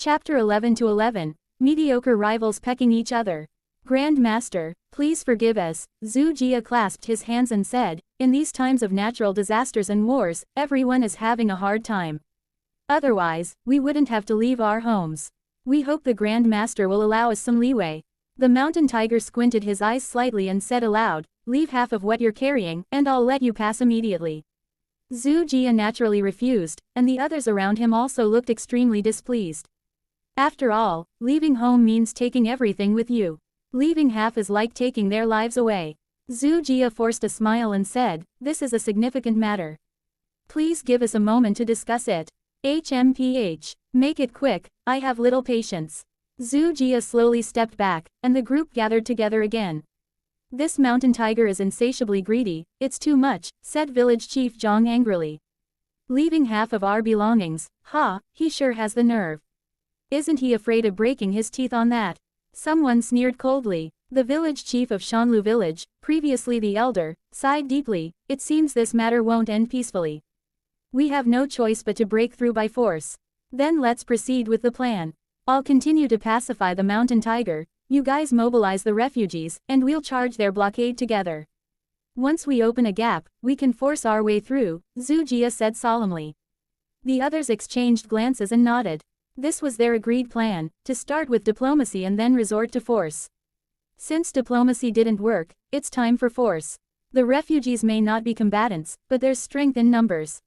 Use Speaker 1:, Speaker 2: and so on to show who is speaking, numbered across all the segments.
Speaker 1: Chapter 11 to 11. Mediocre rivals pecking each other. Grand Master, please forgive us, Zhu Jia clasped his hands and said, in these times of natural disasters and wars, everyone is having a hard time. Otherwise, we wouldn't have to leave our homes. We hope the Grand Master will allow us some leeway. The mountain tiger squinted his eyes slightly and said aloud, leave half of what you're carrying, and I'll let you pass immediately. Zhu Jia naturally refused, and the others around him also looked extremely displeased. After all, leaving home means taking everything with you. Leaving half is like taking their lives away. Zhu Jia forced a smile and said, this is a significant matter. Please give us a moment to discuss it. HMPH. Make it quick, I have little patience. Zhu Jia slowly stepped back, and the group gathered together again. This mountain tiger is insatiably greedy, it's too much, said village chief Zhang angrily. Leaving half of our belongings, he sure has the nerve. Isn't he afraid of breaking his teeth on that? Someone sneered coldly. The village chief of Shanlu village, previously the elder, sighed deeply, it seems this matter won't end peacefully. We have no choice but to break through by force. Then let's proceed with the plan. I'll continue to pacify the mountain tiger, you guys mobilize the refugees, and we'll charge their blockade together. Once we open a gap, we can force our way through, Zhu Jia said solemnly. The others exchanged glances and nodded. This was their agreed plan, to start with diplomacy and then resort to force. Since diplomacy didn't work, it's time for force. The refugees may not be combatants, but there's strength in numbers.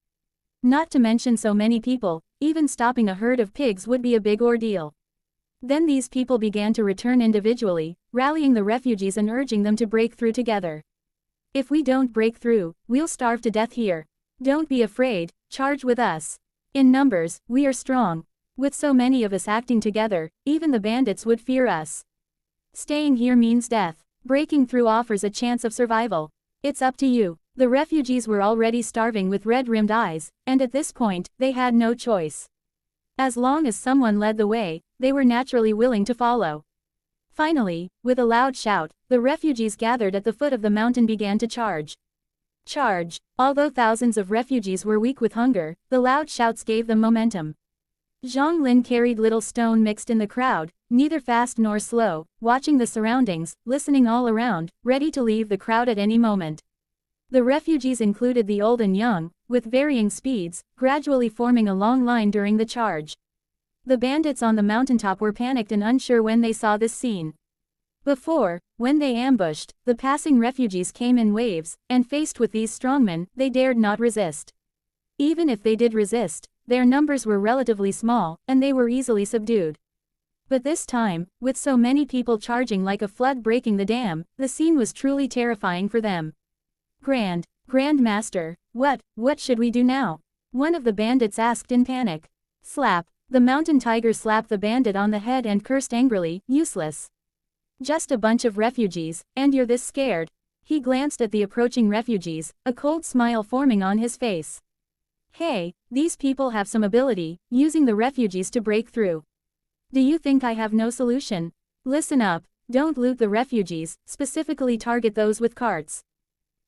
Speaker 1: Not to mention so many people, even stopping a herd of pigs would be a big ordeal. Then these people began to return individually, rallying the refugees and urging them to break through together. If we don't break through, we'll starve to death here. Don't be afraid, charge with us. In numbers, we are strong. With so many of us acting together, even the bandits would fear us. Staying here means death. Breaking through offers a chance of survival. It's up to you. The refugees were already starving with red-rimmed eyes, and at this point, they had no choice. As long as someone led the way, they were naturally willing to follow. Finally, with a loud shout, the refugees gathered at the foot of the mountain began to charge. Charge! Although thousands of refugees were weak with hunger, the loud shouts gave them momentum. Zhang Lin carried little stone mixed in the crowd, neither fast nor slow, watching the surroundings, listening all around, ready to leave the crowd at any moment. The refugees included the old and young, with varying speeds, gradually forming a long line during the charge. The bandits on the mountaintop were panicked and unsure when they saw this scene. Before, when they ambushed, the passing refugees came in waves, and faced with these strongmen, they dared not resist. Even if they did resist, their numbers were relatively small, and they were easily subdued. But this time, with so many people charging like a flood breaking the dam, the scene was truly terrifying for them. Grand Master, what should we do now? One of the bandits asked in panic. Slap. The mountain tiger slapped the bandit on the head and cursed angrily, useless. Just a bunch of refugees, and you're this scared. He glanced at the approaching refugees, a cold smile forming on his face. Hey, these people have some ability, using the refugees to break through. Do you think I have no solution? Listen up, don't loot the refugees, specifically target those with carts.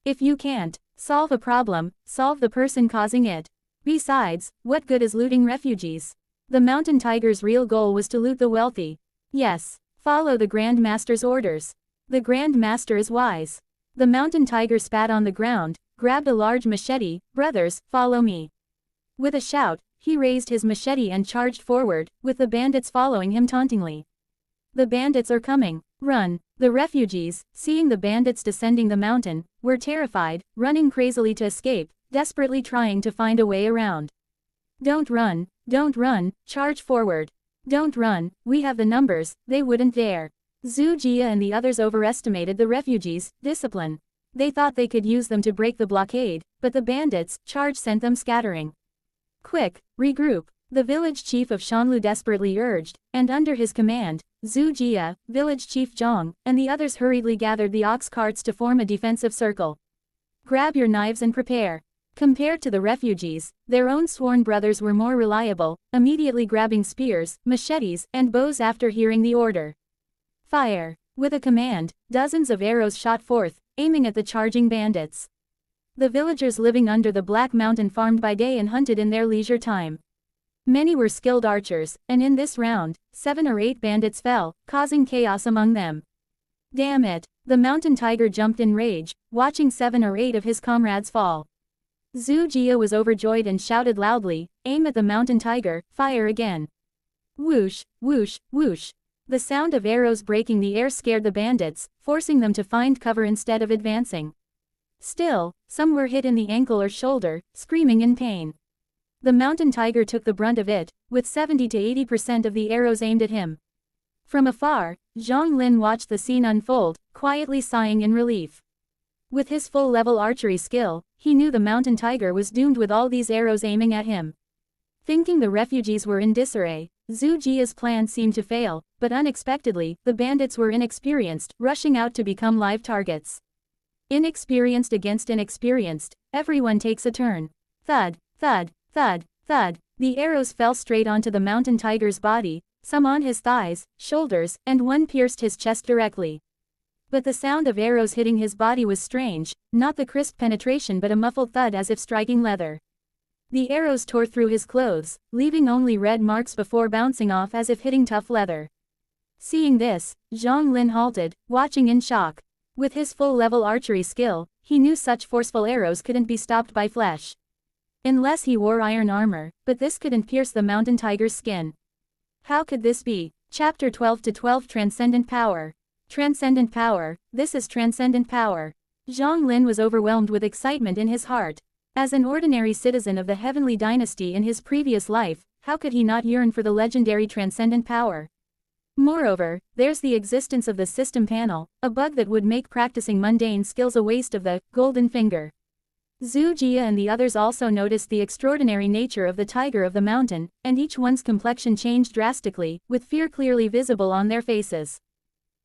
Speaker 1: If you can't solve a problem, solve the person causing it. Besides, what good is looting refugees? The mountain tiger's real goal was to loot the wealthy. Yes, follow the Grand Master's orders. The Grand Master is wise. The mountain tiger spat on the ground, grabbed a large machete. Brothers, follow me. With a shout, he raised his machete and charged forward, with the bandits following him tauntingly. The bandits are coming. Run. The refugees, seeing the bandits descending the mountain, were terrified, running crazily to escape, desperately trying to find a way around. Don't run, charge forward. Don't run, we have the numbers, they wouldn't dare. Zhu Jia and the others overestimated the refugees' discipline. They thought they could use them to break the blockade, but the bandits' charge sent them scattering. Quick, regroup, the village chief of Shanlu desperately urged, and under his command, Zhu Jia, village chief Zhang, and the others hurriedly gathered the ox carts to form a defensive circle. Grab your knives and prepare. Compared to the refugees, their own sworn brothers were more reliable, immediately grabbing spears, machetes, and bows after hearing the order. Fire! With a command, dozens of arrows shot forth, aiming at the charging bandits. The villagers living under the Black Mountain farmed by day and hunted in their leisure time. Many were skilled archers, and in this round, 7 or 8 bandits fell, causing chaos among them. Damn it! The mountain tiger jumped in rage, watching 7 or 8 of his comrades fall. Zhu Jia was overjoyed and shouted loudly, "Aim at the mountain tiger, fire again." Whoosh, whoosh, whoosh. The sound of arrows breaking the air scared the bandits, forcing them to find cover instead of advancing. Still, some were hit in the ankle or shoulder, screaming in pain. The mountain tiger took the brunt of it, with 70 to 80% of the arrows aimed at him. From afar, Zhang Lin watched the scene unfold, quietly sighing in relief. With his full-level archery skill, he knew the mountain tiger was doomed with all these arrows aiming at him. Thinking the refugees were in disarray, Zhu Jia's plan seemed to fail, but unexpectedly, the bandits were inexperienced, rushing out to become live targets. Inexperienced against inexperienced, everyone takes a turn. Thud, thud, thud, thud. The arrows fell straight onto the mountain tiger's body, some on his thighs, shoulders, and one pierced his chest directly. But the sound of arrows hitting his body was strange, not the crisp penetration but a muffled thud as if striking leather. The arrows tore through his clothes, leaving only red marks before bouncing off as if hitting tough leather. Seeing this, Zhang Lin halted, watching in shock. With his full-level archery skill, he knew such forceful arrows couldn't be stopped by flesh. Unless he wore iron armor, but this couldn't pierce the mountain tiger's skin. How could this be? Chapter 12-12 Transcendent Power. Transcendent power, this is transcendent power. Zhang Lin was overwhelmed with excitement in his heart. As an ordinary citizen of the heavenly dynasty in his previous life, how could he not yearn for the legendary transcendent power? Moreover, there's the existence of the system panel, a bug that would make practicing mundane skills a waste of the golden finger. Zhu Jia and the others also noticed the extraordinary nature of the tiger of the mountain, and each one's complexion changed drastically, with fear clearly visible on their faces.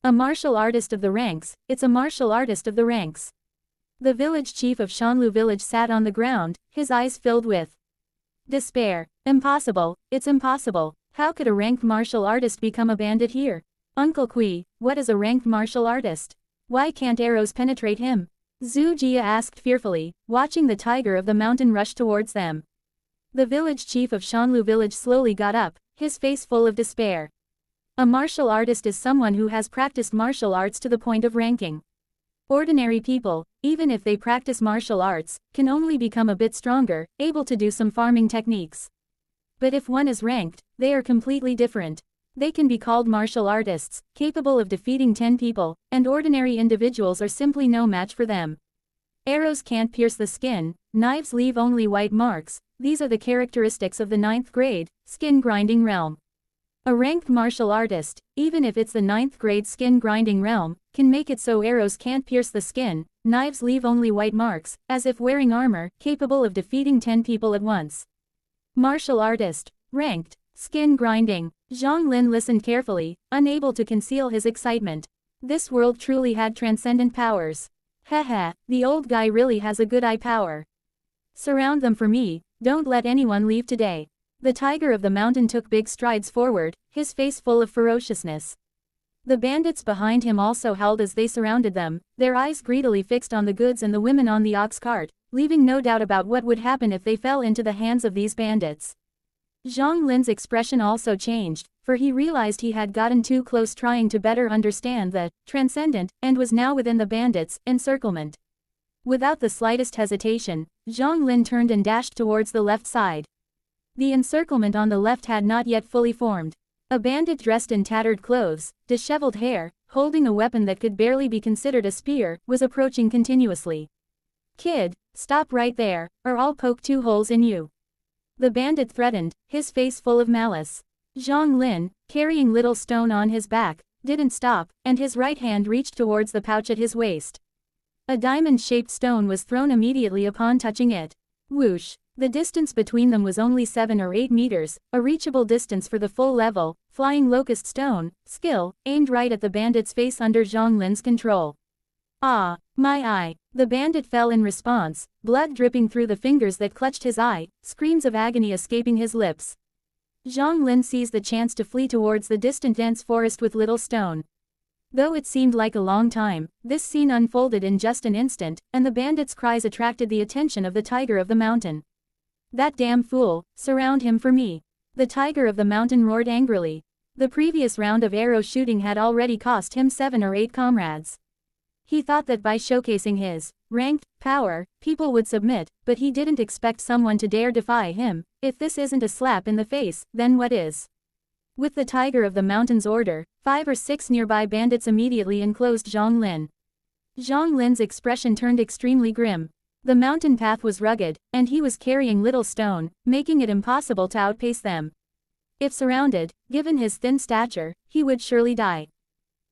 Speaker 1: A martial artist of the ranks, it's a martial artist of the ranks. The village chief of Shanlu village sat on the ground, his eyes filled with despair. Impossible, it's impossible. How could a ranked martial artist become a bandit here? Uncle Kui, what is a ranked martial artist? Why can't arrows penetrate him? Zhu Jia asked fearfully, watching the tiger of the mountain rush towards them. The village chief of Shanlu village slowly got up, his face full of despair. A martial artist is someone who has practiced martial arts to the point of ranking. Ordinary people, even if they practice martial arts, can only become a bit stronger, able to do some farming techniques. But if one is ranked, they are completely different. They can be called martial artists, capable of defeating 10 people, and ordinary individuals are simply no match for them. Arrows can't pierce the skin, knives leave only white marks, these are the characteristics of the 9th grade, skin-grinding realm. A ranked martial artist, even if it's the 9th grade skin-grinding realm, can make it so arrows can't pierce the skin, knives leave only white marks, as if wearing armor, capable of defeating 10 people at once. Martial artist, ranked, skin-grinding. Zhang Lin listened carefully, unable to conceal his excitement. This world truly had transcendent powers. Haha, the old guy really has a good eye power. Surround them for me, don't let anyone leave today. The tiger of the mountain took big strides forward, his face full of ferociousness. The bandits behind him also howled as they surrounded them, their eyes greedily fixed on the goods and the women on the ox cart, leaving no doubt about what would happen if they fell into the hands of these bandits. Zhang Lin's expression also changed, for he realized he had gotten too close trying to better understand the transcendent, and was now within the bandits' encirclement. Without the slightest hesitation, Zhang Lin turned and dashed towards the left side. The encirclement on the left had not yet fully formed. A bandit dressed in tattered clothes, disheveled hair, holding a weapon that could barely be considered a spear, was approaching continuously. "Kid, stop right there, or I'll poke 2 holes in you." The bandit threatened, his face full of malice. Zhang Lin, carrying little stone on his back, didn't stop, and his right hand reached towards the pouch at his waist. A diamond-shaped stone was thrown immediately upon touching it. Whoosh! The distance between them was only 7 or 8 meters, a reachable distance for the full-level, flying locust stone, skill, aimed right at the bandit's face under Zhang Lin's control. Ah, my eye! The bandit fell in response, blood dripping through the fingers that clutched his eye, screams of agony escaping his lips. Zhang Lin seized the chance to flee towards the distant dense forest with little stone. Though it seemed like a long time, this scene unfolded in just an instant, and the bandits' cries attracted the attention of the tiger of the mountain. "That damn fool, surround him for me." The tiger of the mountain roared angrily. The previous round of arrow shooting had already cost him 7 or 8 comrades. He thought that by showcasing his ranked power, people would submit, but he didn't expect someone to dare defy him. If this isn't a slap in the face, then what is? With the tiger of the mountain's order, 5 or 6 nearby bandits immediately enclosed Zhang Lin. Zhang Lin's expression turned extremely grim. The mountain path was rugged, and he was carrying little stone, making it impossible to outpace them. If surrounded, given his thin stature, he would surely die.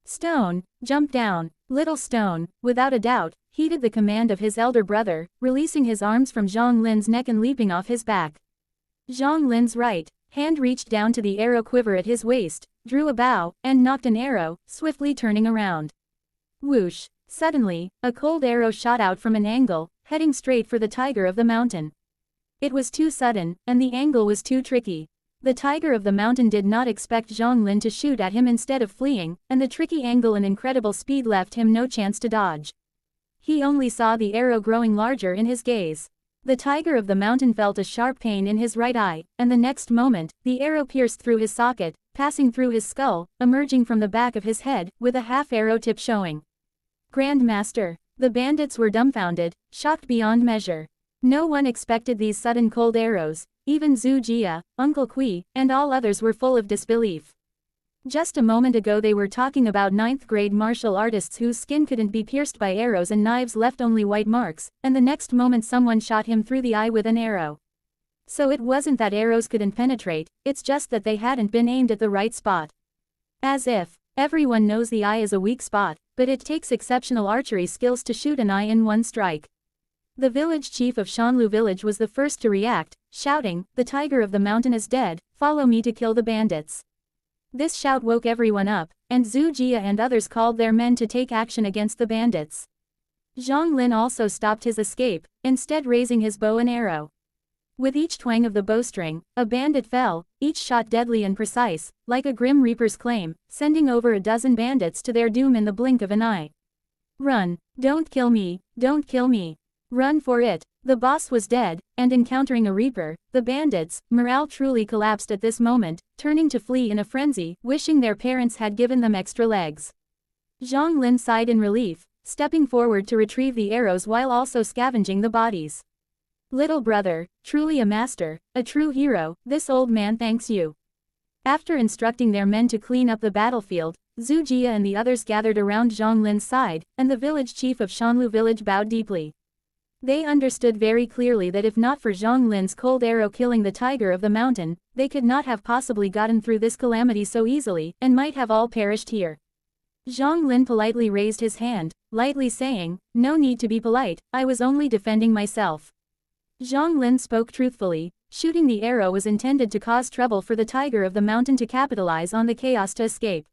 Speaker 1: Stone, jump down. Little Stone, without a doubt, heeded the command of his elder brother, releasing his arms from Zhang Lin's neck and leaping off his back. Zhang Lin's right hand reached down to the arrow quiver at his waist, drew a bow, and knocked an arrow, swiftly turning around. Whoosh! Suddenly, a cold arrow shot out from an angle, heading straight for the tiger of the mountain. It was too sudden, and the angle was too tricky. The tiger of the mountain did not expect Zhang Lin to shoot at him instead of fleeing, and the tricky angle and incredible speed left him no chance to dodge. He only saw the arrow growing larger in his gaze. The tiger of the mountain felt a sharp pain in his right eye, and the next moment, the arrow pierced through his socket, passing through his skull, emerging from the back of his head, with a half-arrow tip showing. Grand Master. The bandits were dumbfounded, shocked beyond measure. No one expected these sudden cold arrows. Even Zhu Jia, Uncle Kui, and all others were full of disbelief. Just a moment ago they were talking about 9th-grade martial artists whose skin couldn't be pierced by arrows and knives left only white marks, and the next moment someone shot him through the eye with an arrow. So it wasn't that arrows couldn't penetrate, it's just that they hadn't been aimed at the right spot. As if, everyone knows the eye is a weak spot, but it takes exceptional archery skills to shoot an eye in one strike. The village chief of Shanlu village was the first to react, shouting, "The tiger of the mountain is dead, follow me to kill the bandits." This shout woke everyone up, and Zhu Jia and others called their men to take action against the bandits. Zhang Lin also stopped his escape, instead raising his bow and arrow. With each twang of the bowstring, a bandit fell, each shot deadly and precise, like a grim reaper's claim, sending over a dozen bandits to their doom in the blink of an eye. Run! Don't kill me! Don't kill me! Run for it! The boss was dead, and encountering a reaper, the bandits' morale truly collapsed at this moment, turning to flee in a frenzy, wishing their parents had given them extra legs. Zhang Lin sighed in relief, stepping forward to retrieve the arrows while also scavenging the bodies. Little brother, truly a master, a true hero, this old man thanks you. After instructing their men to clean up the battlefield, Zhu Jia and the others gathered around Zhang Lin's side, and the village chief of Shanlu village bowed deeply. They understood very clearly that if not for Zhang Lin's cold arrow killing the tiger of the mountain, they could not have possibly gotten through this calamity so easily, and might have all perished here. Zhang Lin politely raised his hand, lightly saying, "No need to be polite, I was only defending myself." Zhang Lin spoke truthfully. Shooting the arrow was intended to cause trouble for the tiger of the mountain to capitalize on the chaos to escape.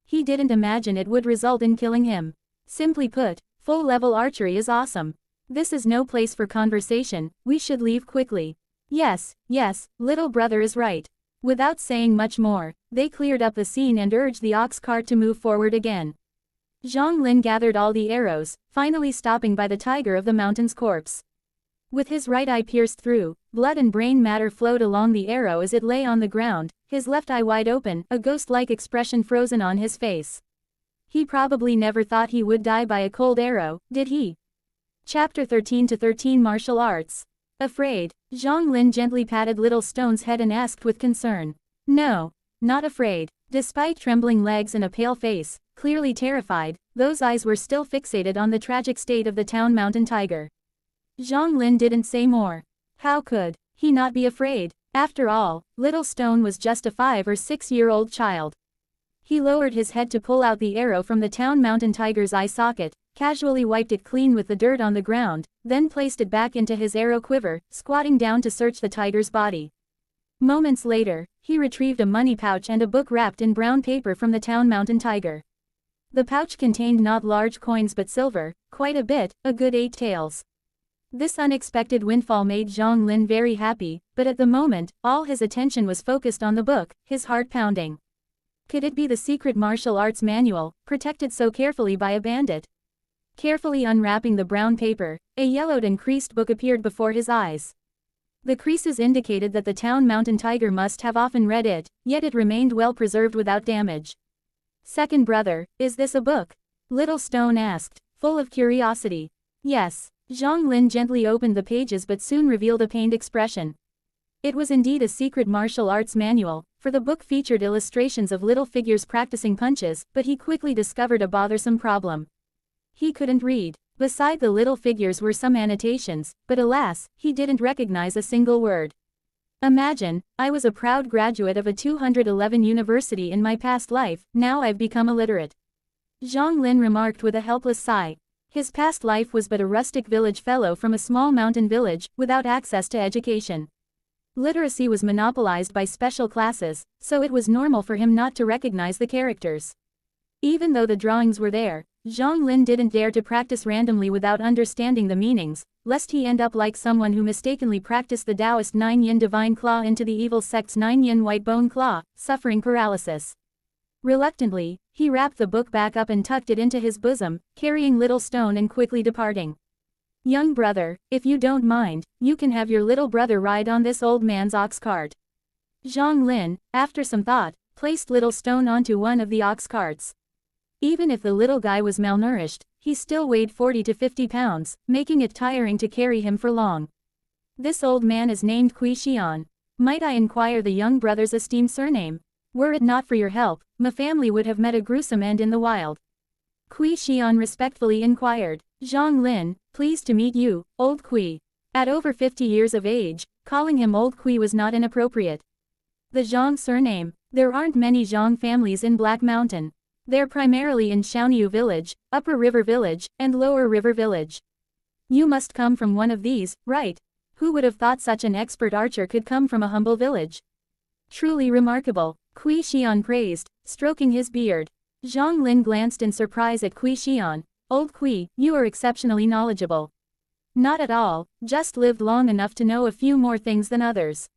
Speaker 1: He didn't imagine it would result in killing him. Simply put, full-level archery is awesome. This is no place for conversation, we should leave quickly. Yes, little brother is right. Without saying much more, they cleared up the scene and urged the ox cart to move forward again. Zhang Lin gathered all the arrows, finally stopping by the tiger of the mountain's corpse. With his right eye pierced through, blood and brain matter flowed along the arrow as it lay on the ground, his left eye wide open, a ghost-like expression frozen on his face. He probably never thought he would die by a cold arrow, did he? Chapter 13-13 Martial Arts. Afraid, Zhang Lin gently patted Little Stone's head and asked with concern. No, not afraid. Despite trembling legs and a pale face, clearly terrified, those eyes were still fixated on the tragic state of the town mountain tiger. Zhang Lin didn't say more. How could he not be afraid? After all, Little Stone was just a 5 or 6-year-old child. He lowered his head to pull out the arrow from the town mountain tiger's eye socket, casually wiped it clean with the dirt on the ground, then placed it back into his arrow quiver, squatting down to search the tiger's body. Moments later, he retrieved a money pouch and a book wrapped in brown paper from the town mountain tiger. The pouch contained not large coins but silver, quite a bit, a good 8 taels. This unexpected windfall made Zhang Lin very happy, but at the moment, all his attention was focused on the book, his heart pounding. Could it be the secret martial arts manual, protected so carefully by a bandit? Carefully unwrapping the brown paper, a yellowed and creased book appeared before his eyes. The creases indicated that the town mountain tiger must have often read it, yet it remained well preserved without damage. Second brother, is this a book? Little Stone asked, full of curiosity. Yes. Zhang Lin gently opened the pages but soon revealed a pained expression. It was indeed a secret martial arts manual, for the book featured illustrations of little figures practicing punches, but he quickly discovered a bothersome problem. He couldn't read. Beside the little figures were some annotations, but alas, he didn't recognize a single word. Imagine, I was a proud graduate of a 211 university in my past life, now I've become illiterate. Zhang Lin remarked with a helpless sigh. His past life was but a rustic village fellow from a small mountain village, without access to education. Literacy was monopolized by special classes, so it was normal for him not to recognize the characters. Even though the drawings were there, Zhang Lin didn't dare to practice randomly without understanding the meanings, lest he end up like someone who mistakenly practiced the Taoist 9-yin divine claw into the evil sect's 9-yin white bone claw, suffering paralysis. Reluctantly, he wrapped the book back up and tucked it into his bosom, carrying Little Stone and quickly departing. Young brother, if you don't mind, you can have your little brother ride on this old man's ox cart. Zhang Lin, after some thought, placed Little Stone onto one of the ox carts. Even if the little guy was malnourished, he still weighed 40 to 50 pounds, making it tiring to carry him for long. This old man is named Kui Xian. Might I inquire the young brother's esteemed surname? Were it not for your help, my family would have met a gruesome end in the wild. Kui Xian respectfully inquired. Zhang Lin, pleased to meet you, old Kui. At over 50 years of age, calling him old Kui was not inappropriate. The Zhang surname. There aren't many Zhang families in Black Mountain. They're primarily in Xiaoniu Village, Upper River Village, and Lower River Village. You must come from one of these, right? Who would have thought such an expert archer could come from a humble village? Truly remarkable, Kui Xian praised, stroking his beard. Zhang Lin glanced in surprise at Kui Xian. Old Kui, you are exceptionally knowledgeable. Not at all, just lived long enough to know a few more things than others.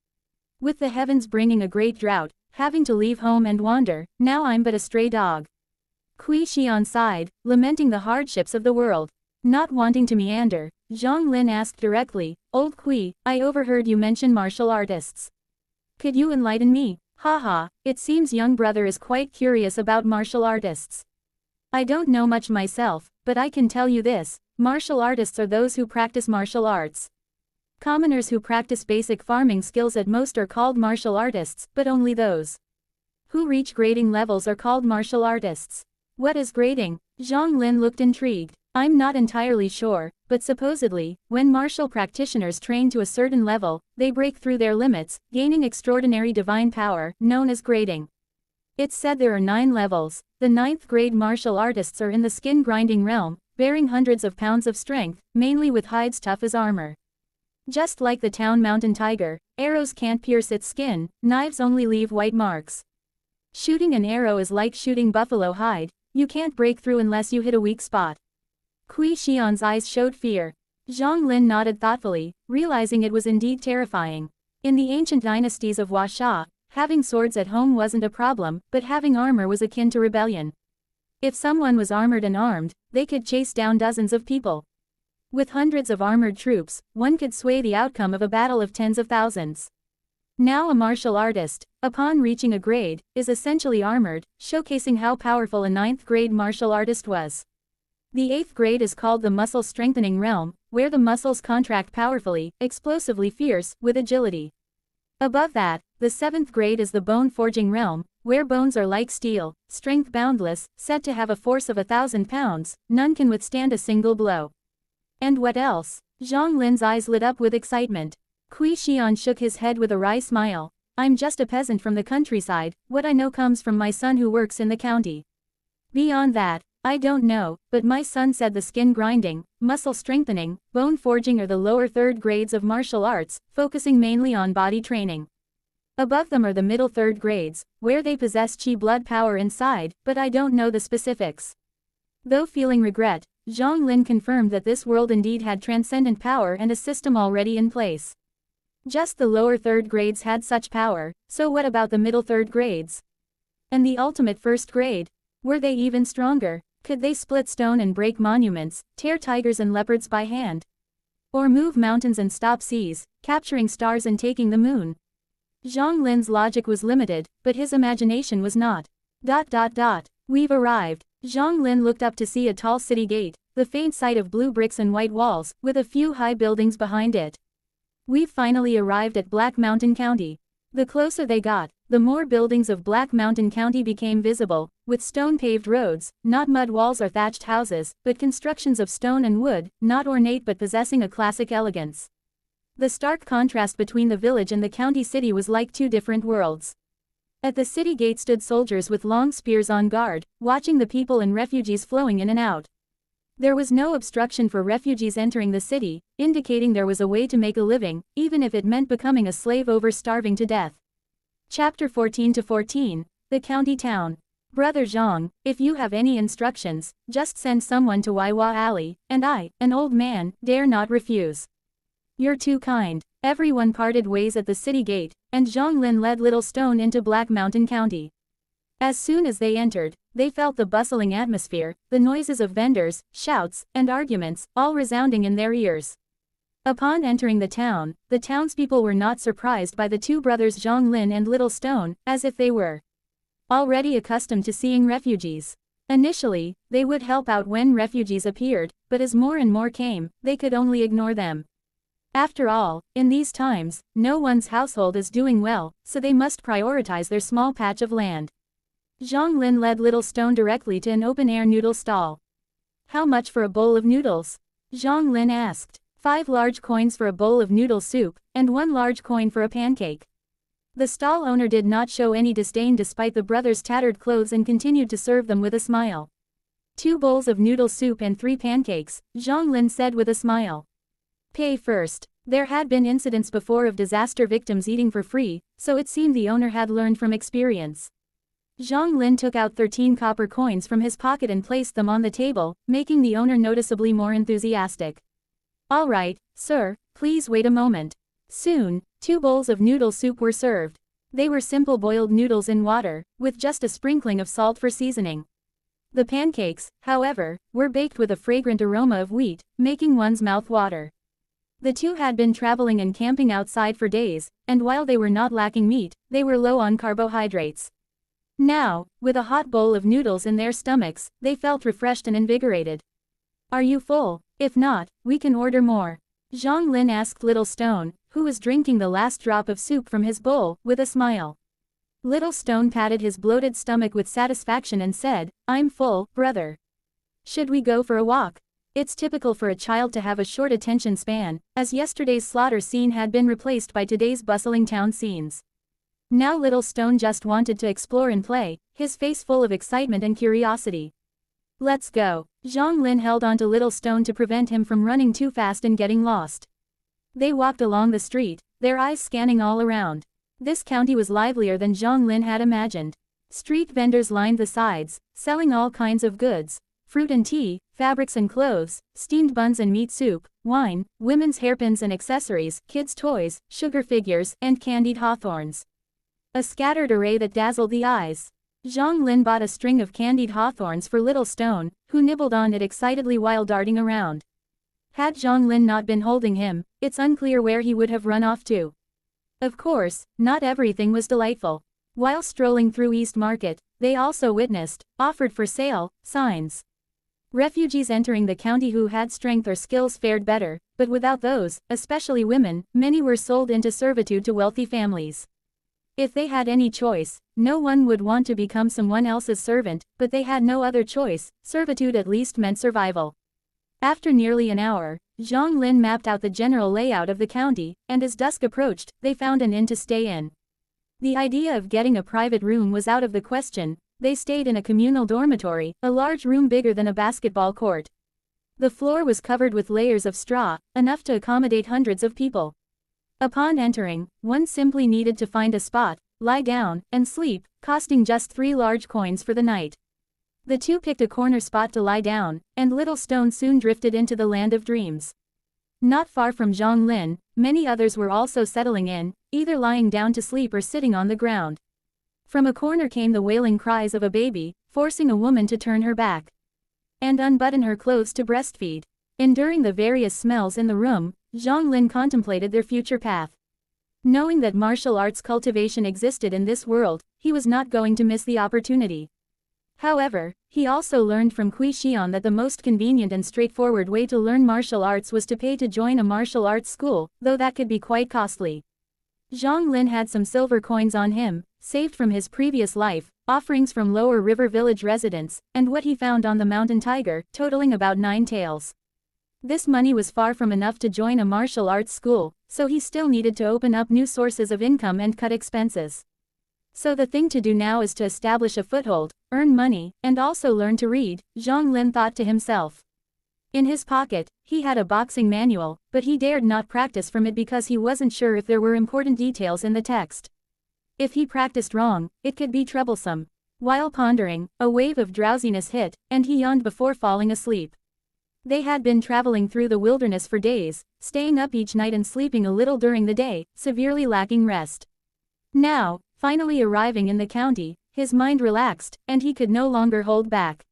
Speaker 1: With the heavens bringing a great drought, having to leave home and wander, now I'm but a stray dog. Kui Xian sighed, lamenting the hardships of the world. Not wanting to meander, Zhang Lin asked directly, Old Kui, I overheard you mention martial artists. Could you enlighten me? Haha, it seems young brother is quite curious about martial artists. I don't know much myself, but I can tell you this, martial artists are those who practice martial arts. Commoners who practice basic farming skills at most are called martial artists, but only those who reach grading levels are called martial artists. What is grading? Zhang Lin looked intrigued. I'm not entirely sure, but supposedly, when martial practitioners train to a certain level, they break through their limits, gaining extraordinary divine power, known as grading. It's said there are 9 levels. The 9th grade martial artists are in the skin grinding realm, bearing hundreds of pounds of strength, mainly with hides tough as armor. Just like the town mountain tiger, arrows can't pierce its skin, knives only leave white marks. Shooting an arrow is like shooting buffalo hide, you can't break through unless you hit a weak spot. Kui Xian's eyes showed fear. Zhang Lin nodded thoughtfully, realizing it was indeed terrifying. In the ancient dynasties of Huaxia, having swords at home wasn't a problem, but having armor was akin to rebellion. If someone was armored and armed, they could chase down dozens of people. With hundreds of armored troops, one could sway the outcome of a battle of tens of thousands. Now a martial artist, upon reaching a grade, is essentially armored, showcasing how powerful a 9th grade martial artist was. The 8th grade is called the muscle strengthening realm, where the muscles contract powerfully, explosively fierce, with agility. Above that, the 7th grade is the bone forging realm, where bones are like steel, strength boundless, said to have a force of 1,000 pounds, none can withstand a single blow. And what else? Zhang Lin's eyes lit up with excitement. Kui Xian shook his head with a wry smile. I'm just a peasant from the countryside, what I know comes from my son who works in the county. Beyond that, I don't know, but my son said the skin grinding, muscle strengthening, bone forging are the lower 3rd grades of martial arts, focusing mainly on body training. Above them are the middle 3rd grades, where they possess chi blood power inside, but I don't know the specifics. Though feeling regret, Zhang Lin confirmed that this world indeed had transcendent power and a system already in place. Just the lower 3rd grades had such power, so what about the middle 3rd grades? And the ultimate 1st grade? Were they even stronger? Could they split stone and break monuments, tear tigers and leopards by hand? Or move mountains and stop seas, capturing stars and taking the moon. Zhang Lin's logic was limited, but his imagination was not. We've arrived. Zhang Lin looked up to see a tall city gate, the faint sight of blue bricks and white walls, with a few high buildings behind it. We've finally arrived at Black Mountain County. The closer they got, the more buildings of Black Mountain County became visible, with stone-paved roads, not mud walls or thatched houses, but constructions of stone and wood, not ornate but possessing a classic elegance. The stark contrast between the village and the county city was like two different worlds. At the city gate stood soldiers with long spears on guard, watching the people and refugees flowing in and out. There was no obstruction for refugees entering the city, indicating there was a way to make a living, even if it meant becoming a slave over starving to death. Chapter 14-14, The County Town. Brother Zhang, if you have any instructions, just send someone to Waiwa Alley, and I, an old man, dare not refuse. You're too kind. Everyone parted ways at the city gate, and Zhang Lin led Little Stone into Black Mountain County. As soon as they entered, they felt the bustling atmosphere, the noises of vendors, shouts, and arguments, all resounding in their ears. Upon entering the town, the townspeople were not surprised by the two brothers Zhang Lin and Little Stone, as if they were already accustomed to seeing refugees. Initially, they would help out when refugees appeared, but as more and more came, they could only ignore them. After all, in these times, no one's household is doing well, so they must prioritize their small patch of land. Zhang Lin led Little Stone directly to an open-air noodle stall. How much for a bowl of noodles? Zhang Lin asked. 5 large coins for a bowl of noodle soup, and 1 large coin for a pancake. The stall owner did not show any disdain despite the brothers' tattered clothes and continued to serve them with a smile. 2 bowls of noodle soup and 3 pancakes, Zhang Lin said with a smile. Pay first. There had been incidents before of disaster victims eating for free, so it seemed the owner had learned from experience. Zhang Lin took out 13 copper coins from his pocket and placed them on the table, making the owner noticeably more enthusiastic. All right, sir, please wait a moment. Soon, 2 bowls of noodle soup were served. They were simple boiled noodles in water, with just a sprinkling of salt for seasoning. The pancakes, however, were baked with a fragrant aroma of wheat, making one's mouth water. The two had been traveling and camping outside for days, and while they were not lacking meat, they were low on carbohydrates. Now, with a hot bowl of noodles in their stomachs, they felt refreshed and invigorated. Are you full? If not, we can order more. Zhang Lin asked Little Stone, who was drinking the last drop of soup from his bowl, with a smile. Little Stone patted his bloated stomach with satisfaction and said, I'm full, brother. Should we go for a walk? It's typical for a child to have a short attention span, as yesterday's slaughter scene had been replaced by today's bustling town scenes. Now Little Stone just wanted to explore and play, his face full of excitement and curiosity. Let's go. Zhang Lin held onto Little Stone to prevent him from running too fast and getting lost. They walked along the street, their eyes scanning all around. This county was livelier than Zhang Lin had imagined. Street vendors lined the sides, selling all kinds of goods. Fruit and tea, fabrics and clothes, steamed buns and meat soup, wine, women's hairpins and accessories, kids' toys, sugar figures, and candied hawthorns. A scattered array that dazzled the eyes. Zhang Lin bought a string of candied hawthorns for Little Stone, who nibbled on it excitedly while darting around. Had Zhang Lin not been holding him, it's unclear where he would have run off to. Of course, not everything was delightful. While strolling through East Market, they also witnessed, offered for sale, signs. Refugees entering the county who had strength or skills fared better, but without those, especially women, many were sold into servitude to wealthy families. If they had any choice, no one would want to become someone else's servant, but they had no other choice, servitude at least meant survival. After nearly an hour, Zhang Lin mapped out the general layout of the county, and as dusk approached, they found an inn to stay in. The idea of getting a private room was out of the question. They stayed in a communal dormitory, a large room bigger than a basketball court. The floor was covered with layers of straw, enough to accommodate hundreds of people. Upon entering, one simply needed to find a spot, lie down, and sleep, costing just 3 large coins for the night. The two picked a corner spot to lie down, and Little Stone soon drifted into the land of dreams. Not far from Zhang Lin, many others were also settling in, either lying down to sleep or sitting on the ground. From a corner came the wailing cries of a baby, forcing a woman to turn her back and unbutton her clothes to breastfeed. Enduring the various smells in the room, Zhang Lin contemplated their future path. Knowing that martial arts cultivation existed in this world, he was not going to miss the opportunity. However, he also learned from Kui Xian that the most convenient and straightforward way to learn martial arts was to pay to join a martial arts school, though that could be quite costly. Zhang Lin had some silver coins on him, saved from his previous life, offerings from Lower River Village residents, and what he found on the mountain tiger, totaling about 9 taels. This money was far from enough to join a martial arts school, so he still needed to open up new sources of income and cut expenses. So the thing to do now is to establish a foothold, earn money, and also learn to read, Zhang Lin thought to himself. In his pocket, he had a boxing manual, but he dared not practice from it because he wasn't sure if there were important details in the text. If he practiced wrong, it could be troublesome. While pondering, a wave of drowsiness hit, and he yawned before falling asleep. They had been traveling through the wilderness for days, staying up each night and sleeping a little during the day, severely lacking rest. Now, finally arriving in the county, his mind relaxed, and he could no longer hold back.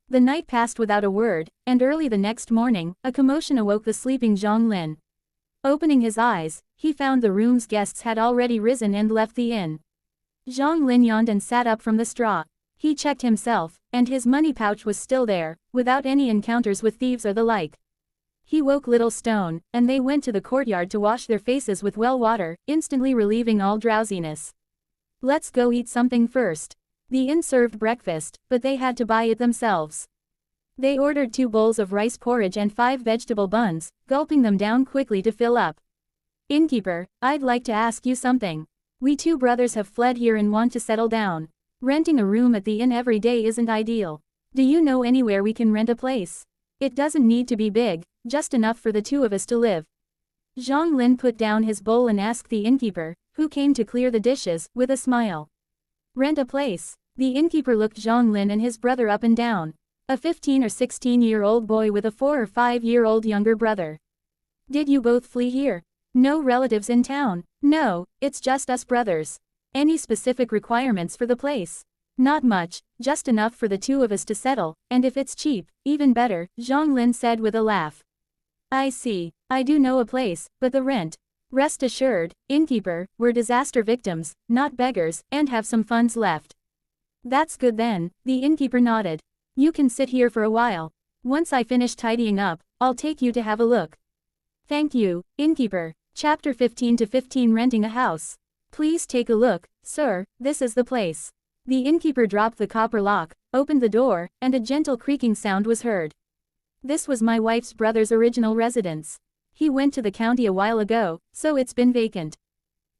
Speaker 1: The night passed without a word, and early the next morning, a commotion awoke the sleeping Zhang Lin. Opening his eyes, he found the room's guests had already risen and left the inn. Zhang Lin yawned and sat up from the straw. He checked himself, and his money pouch was still there, without any encounters with thieves or the like. He woke Little Stone, and they went to the courtyard to wash their faces with well water, instantly relieving all drowsiness. Let's go eat something first. The inn served breakfast, but they had to buy it themselves. They ordered 2 bowls of rice porridge and 5 vegetable buns, gulping them down quickly to fill up. Innkeeper, I'd like to ask you something. We 2 brothers have fled here and want to settle down. Renting a room at the inn every day isn't ideal. Do you know anywhere we can rent a place? It doesn't need to be big, just enough for the 2 of us to live. Zhang Lin put down his bowl and asked the innkeeper, who came to clear the dishes, with a smile. Rent a place. The innkeeper looked Zhang Lin and his brother up and down. A 15 or 16-year-old boy with a 4 or 5-year-old younger brother. Did you both flee here? No relatives in town? No, it's just us brothers. Any specific requirements for the place? Not much, just enough for the 2 of us to settle, and if it's cheap, even better, Zhang Lin said with a laugh. I see. I do know a place, but the rent. Rest assured, innkeeper, we're disaster victims, not beggars, and have some funds left. That's good then, the innkeeper nodded. You can sit here for a while. Once I finish tidying up, I'll take you to have a look. Thank you, innkeeper. Chapter 15-15 Renting a House. Please take a look, sir, this is the place. The innkeeper dropped the copper lock, opened the door, and a gentle creaking sound was heard. This was my wife's brother's original residence. He went to the county a while ago, so it's been vacant.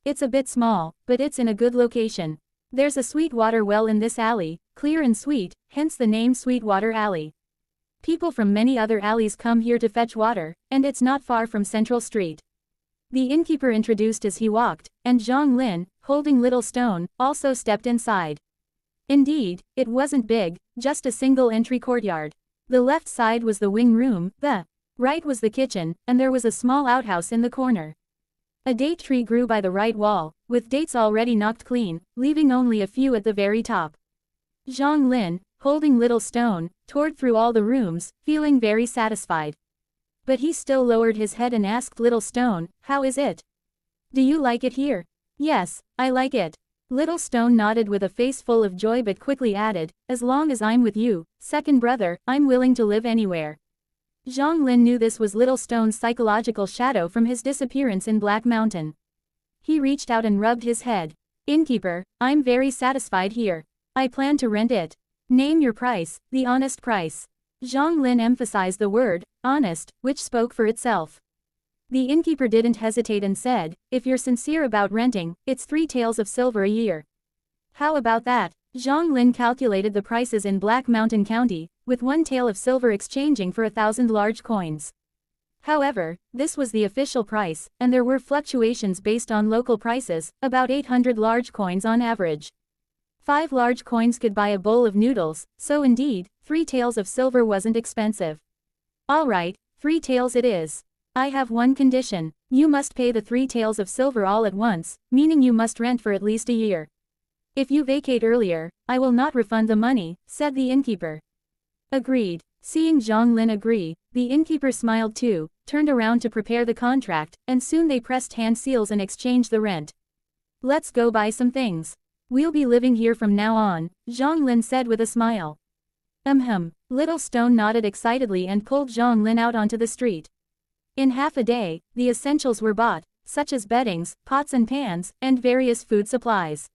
Speaker 1: It's a bit small, but it's in a good location. There's a sweet water well in this alley, clear and sweet, hence the name Sweetwater Alley. People from many other alleys come here to fetch water, and it's not far from Central Street. The innkeeper introduced as he walked, and Zhang Lin, holding Little Stone, also stepped inside. Indeed, it wasn't big, just a single entry courtyard. The left side was the wing room, the right was the kitchen, and there was a small outhouse in the corner. A date tree grew by the right wall, with dates already knocked clean, leaving only a few at the very top. Zhang Lin, holding Little Stone, toured through all the rooms, feeling very satisfied. But he still lowered his head and asked Little Stone, how is it? Do you like it here? Yes, I like it. Little Stone nodded with a face full of joy but quickly added, as long as I'm with you, second brother, I'm willing to live anywhere. Zhang Lin knew this was Little Stone's psychological shadow from his disappearance in Black Mountain. He reached out and rubbed his head. Innkeeper, I'm very satisfied here. I plan to rent it. Name your price, the honest price. Zhang Lin emphasized the word, honest, which spoke for itself. The innkeeper didn't hesitate and said, if you're sincere about renting, it's 3 taels of silver a year. How about that? Zhang Lin calculated the prices in Black Mountain County, with 1 tael of silver exchanging for 1,000 large coins. However, this was the official price, and there were fluctuations based on local prices, about 800 large coins on average. 5 large coins could buy a bowl of noodles, so indeed, 3 taels of silver wasn't expensive. Alright, 3 taels it is. I have one condition. You must pay the 3 taels of silver all at once, meaning you must rent for at least a year. If you vacate earlier, I will not refund the money, said the innkeeper. Agreed. Seeing Zhang Lin agree, the innkeeper smiled too, turned around to prepare the contract, and soon they pressed hand seals and exchanged the rent. Let's go buy some things. We'll be living here from now on, Zhang Lin said with a smile. Little Stone nodded excitedly and pulled Zhang Lin out onto the street. In half a day, the essentials were bought, such as beddings, pots and pans, and various food supplies.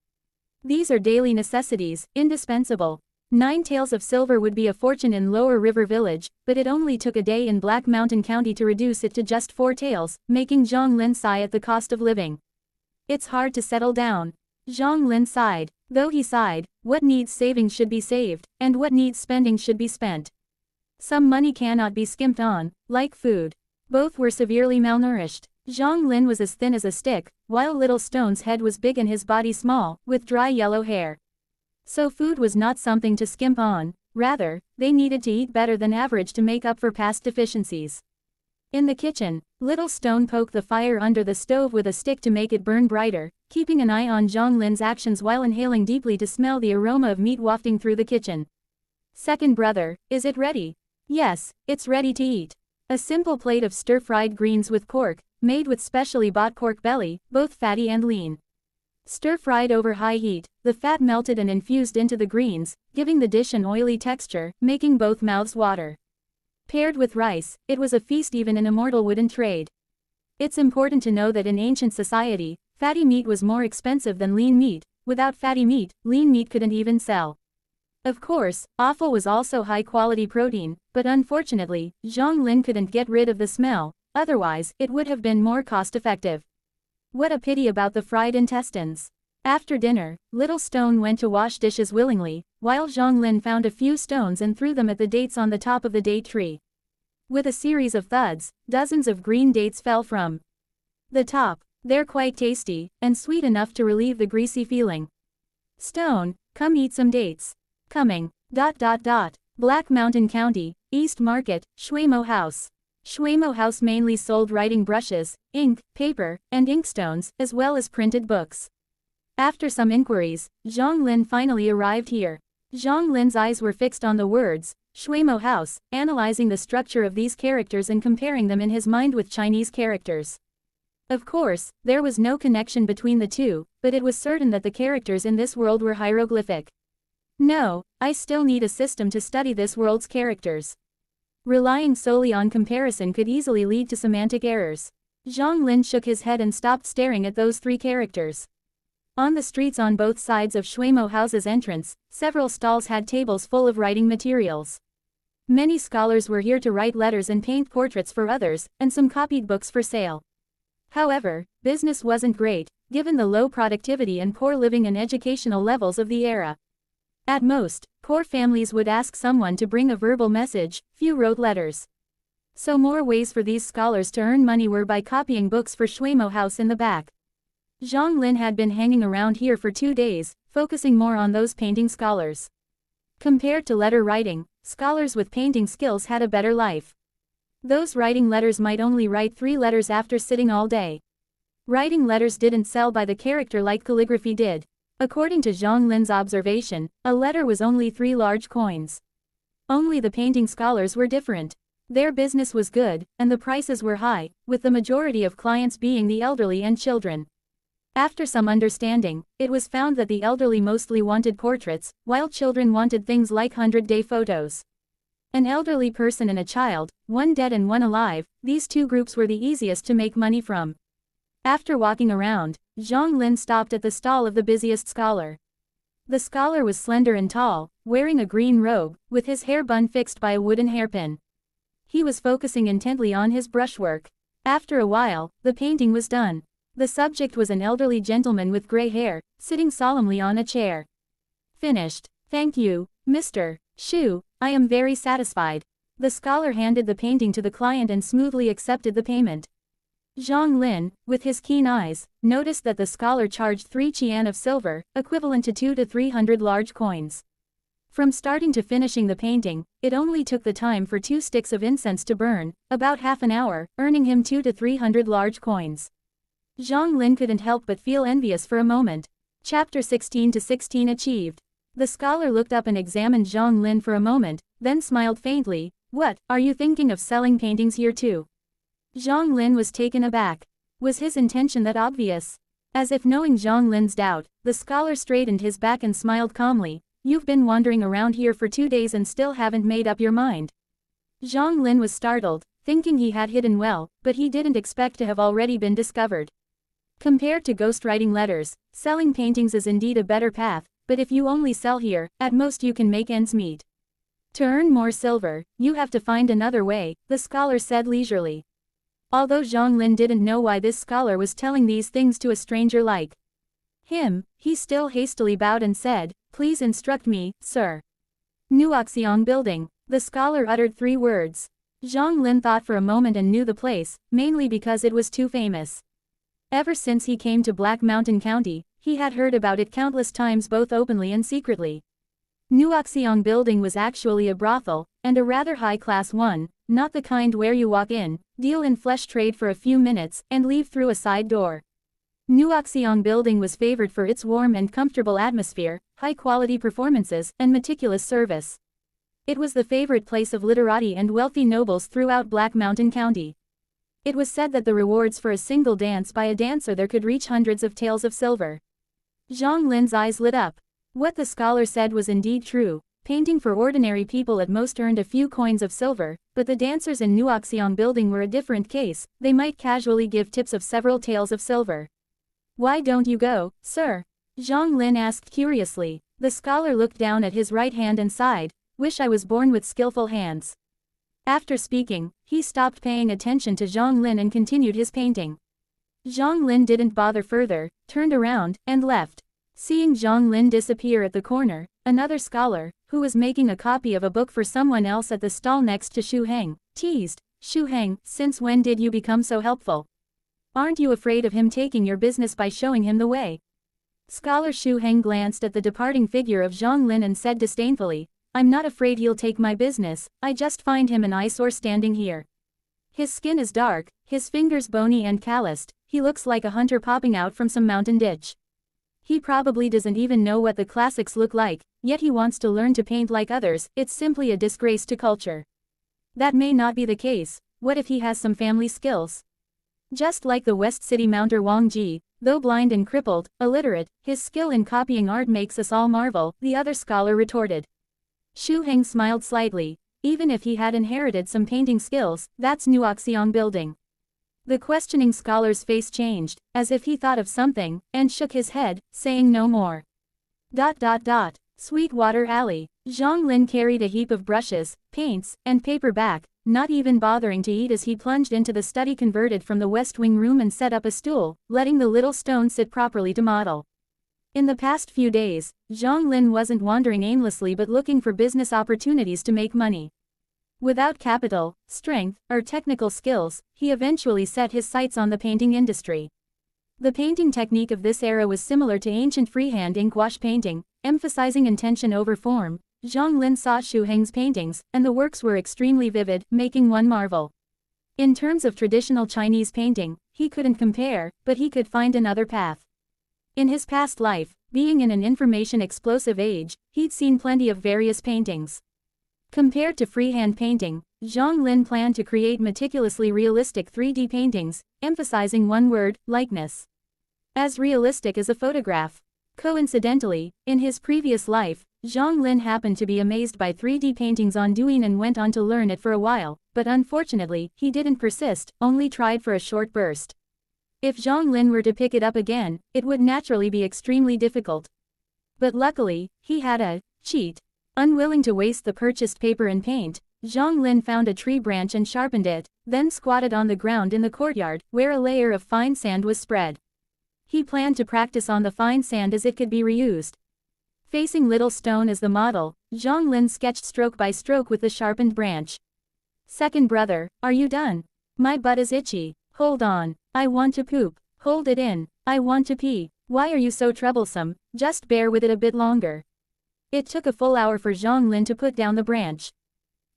Speaker 1: These are daily necessities, indispensable. 9 taels of silver would be a fortune in Lower River Village, but it only took a day in Black Mountain County to reduce it to just 4 taels, making Zhang Lin sigh at the cost of living. It's hard to settle down. Zhang Lin sighed. Though he sighed, what needs saving should be saved, and what needs spending should be spent. Some money cannot be skimped on, like food. Both were severely malnourished. Zhang Lin was as thin as a stick, while Little Stone's head was big and his body small, with dry yellow hair. So food was not something to skimp on, rather, they needed to eat better than average to make up for past deficiencies. In the kitchen, Little Stone poked the fire under the stove with a stick to make it burn brighter, keeping an eye on Zhang Lin's actions while inhaling deeply to smell the aroma of meat wafting through the kitchen. Second brother, is it ready? Yes, it's ready to eat. A simple plate of stir-fried greens with pork, made with specially bought pork belly, both fatty and lean. Stir-fried over high heat, the fat melted and infused into the greens, giving the dish an oily texture, making both mouths water. Paired with rice, it was a feast even in immortal wooden trade. It's important to know that in ancient society, fatty meat was more expensive than lean meat. Without fatty meat, lean meat couldn't even sell. Of course, offal was also high-quality protein, but unfortunately, Zhang Lin couldn't get rid of the smell, otherwise, it would have been more cost-effective. What a pity about the fried intestines. After dinner, Little Stone went to wash dishes willingly, while Zhang Lin found a few stones and threw them at the dates on the top of the date tree. With a series of thuds, dozens of green dates fell from the top. They're quite tasty, and sweet enough to relieve the greasy feeling. Stone, come eat some dates. Coming. Black Mountain County, East Market, Shuimo House. Shuimo House mainly sold writing brushes, ink, paper, and inkstones, as well as printed books. After some inquiries, Zhang Lin finally arrived here. Zhang Lin's eyes were fixed on the words, Shuimo House, analyzing the structure of these characters and comparing them in his mind with Chinese characters. Of course, there was no connection between the two, but it was certain that the characters in this world were hieroglyphic. No, I still need a system to study this world's characters. Relying solely on comparison could easily lead to semantic errors. Zhang Lin shook his head and stopped staring at those 3 characters. On the streets on both sides of Shuimo House's entrance, several stalls had tables full of writing materials. Many scholars were here to write letters and paint portraits for others, and some copied books for sale. However, business wasn't great, given the low productivity and poor living and educational levels of the era. At most, poor families would ask someone to bring a verbal message, few wrote letters. So more ways for these scholars to earn money were by copying books for Shuimo House in the back. Zhang Lin had been hanging around here for 2 days, focusing more on those painting scholars. Compared to letter writing, scholars with painting skills had a better life. Those writing letters might only write 3 letters after sitting all day. Writing letters didn't sell by the character like calligraphy did. According to Zhang Lin's observation, a letter was only 3 large coins. Only the painting scholars were different. Their business was good, and the prices were high, with the majority of clients being the elderly and children. After some understanding, it was found that the elderly mostly wanted portraits, while children wanted things like 100-day photos. An elderly person and a child, one dead and one alive, these 2 groups were the easiest to make money from. After walking around, Zhang Lin stopped at the stall of the busiest scholar. The scholar was slender and tall, wearing a green robe, with his hair bun fixed by a wooden hairpin. He was focusing intently on his brushwork. After a while, the painting was done. The subject was an elderly gentleman with gray hair, sitting solemnly on a chair. Finished. Thank you, Mr. Shu, I am very satisfied. The scholar handed the painting to the client and smoothly accepted the payment. Zhang Lin, with his keen eyes, noticed that the scholar charged 3 qian of silver, equivalent to 200 to 300 large coins. From starting to finishing the painting, it only took the time for 2 sticks of incense to burn, about half an hour, earning him 200 to 300 large coins. Zhang Lin couldn't help but feel envious for a moment. Chapter 16 to 16 achieved. The scholar looked up and examined Zhang Lin for a moment, then smiled faintly. What, are you thinking of selling paintings here too? Zhang Lin was taken aback. Was his intention that obvious? As if knowing Zhang Lin's doubt, the scholar straightened his back and smiled calmly. You've been wandering around here for 2 days and still haven't made up your mind. Zhang Lin was startled, thinking he had hidden well, but he didn't expect to have already been discovered. Compared to ghostwriting letters, selling paintings is indeed a better path, but if you only sell here, at most you can make ends meet. To earn more silver, you have to find another way, the scholar said leisurely. Although Zhang Lin didn't know why this scholar was telling these things to a stranger like him, he still hastily bowed and said, Please instruct me, sir. Nuoxiong Building. The scholar uttered 3 words. Zhang Lin thought for a moment and knew the place, mainly because it was too famous. Ever since he came to Black Mountain County, he had heard about it countless times both openly and secretly. Nuoxiong Building was actually a brothel, and a rather high-class one, not the kind where you walk in, deal in flesh trade for a few minutes, and leave through a side door. Nuoxiong Building was favored for its warm and comfortable atmosphere, high-quality performances, and meticulous service. It was the favorite place of literati and wealthy nobles throughout Black Mountain County. It was said that the rewards for a single dance by a dancer there could reach hundreds of taels of silver. Zhang Lin's eyes lit up. What the scholar said was indeed true. Painting for ordinary people at most earned a few coins of silver, but the dancers in Nuoxiong Building were a different case. They might casually give tips of several taels of silver. Why don't you go, sir? Zhang Lin asked curiously. The scholar looked down at his right hand and sighed. Wish I was born with skillful hands. After speaking, he stopped paying attention to Zhang Lin and continued his painting. Zhang Lin didn't bother further, turned around, and left. Seeing Zhang Lin disappear at the corner, another scholar, who was making a copy of a book for someone else at the stall next to Xu Heng, teased, Xu Heng, since when did you become so helpful? Aren't you afraid of him taking your business by showing him the way? Scholar Xu Heng glanced at the departing figure of Zhang Lin and said disdainfully, I'm not afraid he'll take my business, I just find him an eyesore standing here. His skin is dark, his fingers bony and calloused, he looks like a hunter popping out from some mountain ditch. He probably doesn't even know what the classics look like, yet he wants to learn to paint like others. It's simply a disgrace to culture. That may not be the case. What if he has some family skills? Just like the West City Mounter Wang Ji, though blind and crippled, illiterate, his skill in copying art makes us all marvel, the other scholar retorted. Xu Heng smiled slightly. Even if he had inherited some painting skills, that's Nuoxiong Building. The questioning scholar's face changed, as if he thought of something, and shook his head, saying no more. Sweetwater Alley. Zhang Lin carried a heap of brushes, paints, and paper back, not even bothering to eat as he plunged into the study converted from the West Wing room and set up a stool, letting the little stone sit properly to model. In the past few days, Zhang Lin wasn't wandering aimlessly but looking for business opportunities to make money. Without capital, strength, or technical skills, he eventually set his sights on the painting industry. The painting technique of this era was similar to ancient freehand ink wash painting, emphasizing intention over form. Zhang Lin saw Xu Heng's paintings, and the works were extremely vivid, making one marvel. In terms of traditional Chinese painting, he couldn't compare, but he could find another path. In his past life, being in an information-explosive age, he'd seen plenty of various paintings. Compared to freehand painting, Zhang Lin planned to create meticulously realistic 3D paintings, emphasizing one word, likeness. As realistic as a photograph. Coincidentally, in his previous life, Zhang Lin happened to be amazed by 3D paintings on Douyin and went on to learn it for a while, but unfortunately, he didn't persist, only tried for a short burst. If Zhang Lin were to pick it up again, it would naturally be extremely difficult. But luckily, he had a cheat. Unwilling to waste the purchased paper and paint, Zhang Lin found a tree branch and sharpened it, then squatted on the ground in the courtyard, where a layer of fine sand was spread. He planned to practice on the fine sand as it could be reused. Facing Little Stone as the model, Zhang Lin sketched stroke by stroke with the sharpened branch. Second brother, are you done? My butt is itchy. Hold on. I want to poop. Hold it in. I want to pee. Why are you so troublesome? Just bear with it a bit longer. It took a full hour for Zhang Lin to put down the branch.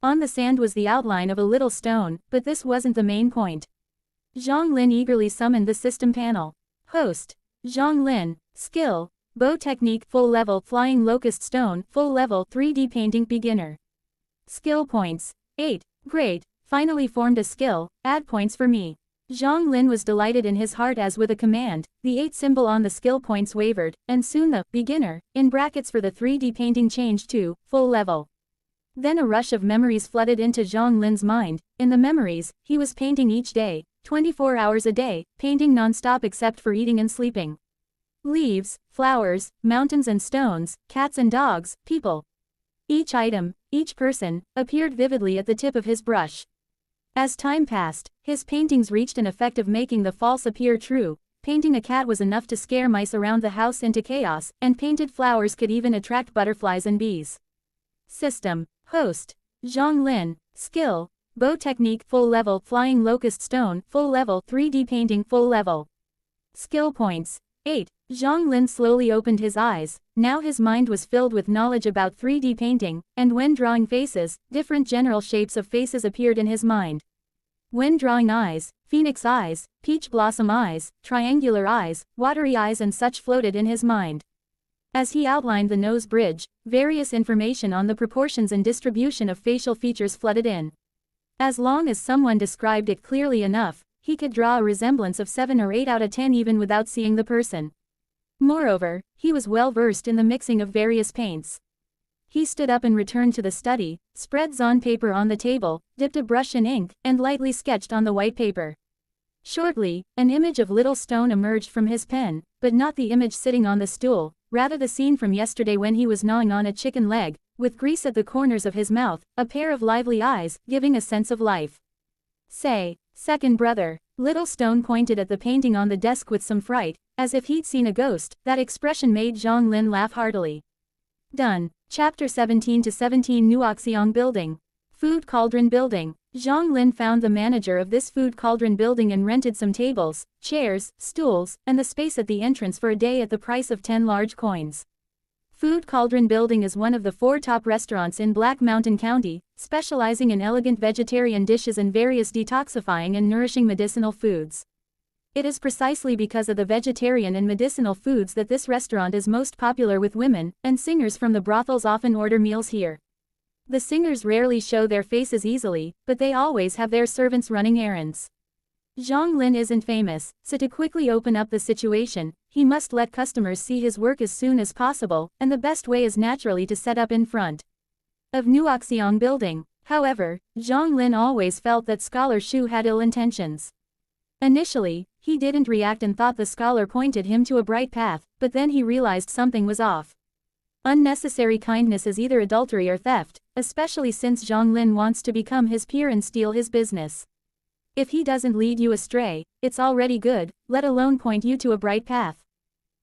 Speaker 1: On the sand was the outline of a little stone, but this wasn't the main point. Zhang Lin eagerly summoned the system panel. Host. Zhang Lin. Skill. Bow technique full level flying locust stone full level 3D painting beginner. Skill points. 8. Great. Finally formed a skill, add points for me. Zhang Lin was delighted in his heart as with a command, the 8 symbol on the skill points wavered, and soon the beginner, in brackets for the 3D painting changed to full level. Then a rush of memories flooded into Zhang Lin's mind. In the memories, he was painting each day, 24 hours a day, painting non-stop except for eating and sleeping. Leaves, flowers, mountains and stones, cats and dogs, people. Each item, each person, appeared vividly at the tip of his brush. As time passed, his paintings reached an effect of making the false appear true. Painting a cat was enough to scare mice around the house into chaos, and painted flowers could even attract butterflies and bees. System. Host. Zhang Lin. Skill. Bow technique full level, flying locust stone full level, 3D painting full level. Skill points. 8. Zhang Lin slowly opened his eyes. Now his mind was filled with knowledge about 3D painting, and when drawing faces, different general shapes of faces appeared in his mind. When drawing eyes, phoenix eyes, peach blossom eyes, triangular eyes, watery eyes and such floated in his mind. As he outlined the nose bridge, various information on the proportions and distribution of facial features flooded in. As long as someone described it clearly enough, he could draw a resemblance of 7 or 8 out of 10 even without seeing the person. Moreover, he was well versed in the mixing of various paints. He stood up and returned to the study, spread zon paper on the table, dipped a brush in ink, and lightly sketched on the white paper. Shortly, an image of little stone emerged from his pen, but not the image sitting on the stool, rather the scene from yesterday when he was gnawing on a chicken leg, with grease at the corners of his mouth, a pair of lively eyes, giving a sense of life. Say, second brother. Little Stone pointed at the painting on the desk with some fright, as if he'd seen a ghost. That expression made Zhang Lin laugh heartily. Done. Chapter 17 to 17 Nuoxiong Building. Food Cauldron Building. Zhang Lin found the manager of this food cauldron building and rented some tables, chairs, stools, and the space at the entrance for a day at the price of 10 large coins. Food Cauldron Building is one of the 4 top restaurants in Black Mountain County, specializing in elegant vegetarian dishes and various detoxifying and nourishing medicinal foods. It is precisely because of the vegetarian and medicinal foods that this restaurant is most popular with women, and singers from the brothels often order meals here. The singers rarely show their faces easily, but they always have their servants running errands. Zhang Lin isn't famous, so to quickly open up the situation, he must let customers see his work as soon as possible, and the best way is naturally to set up in front of Nuoxiong Building. However, Zhang Lin always felt that Scholar Shu had ill intentions. Initially, he didn't react and thought the scholar pointed him to a bright path, but then he realized something was off. Unnecessary kindness is either adultery or theft, especially since Zhang Lin wants to become his peer and steal his business. If he doesn't lead you astray, it's already good, let alone point you to a bright path.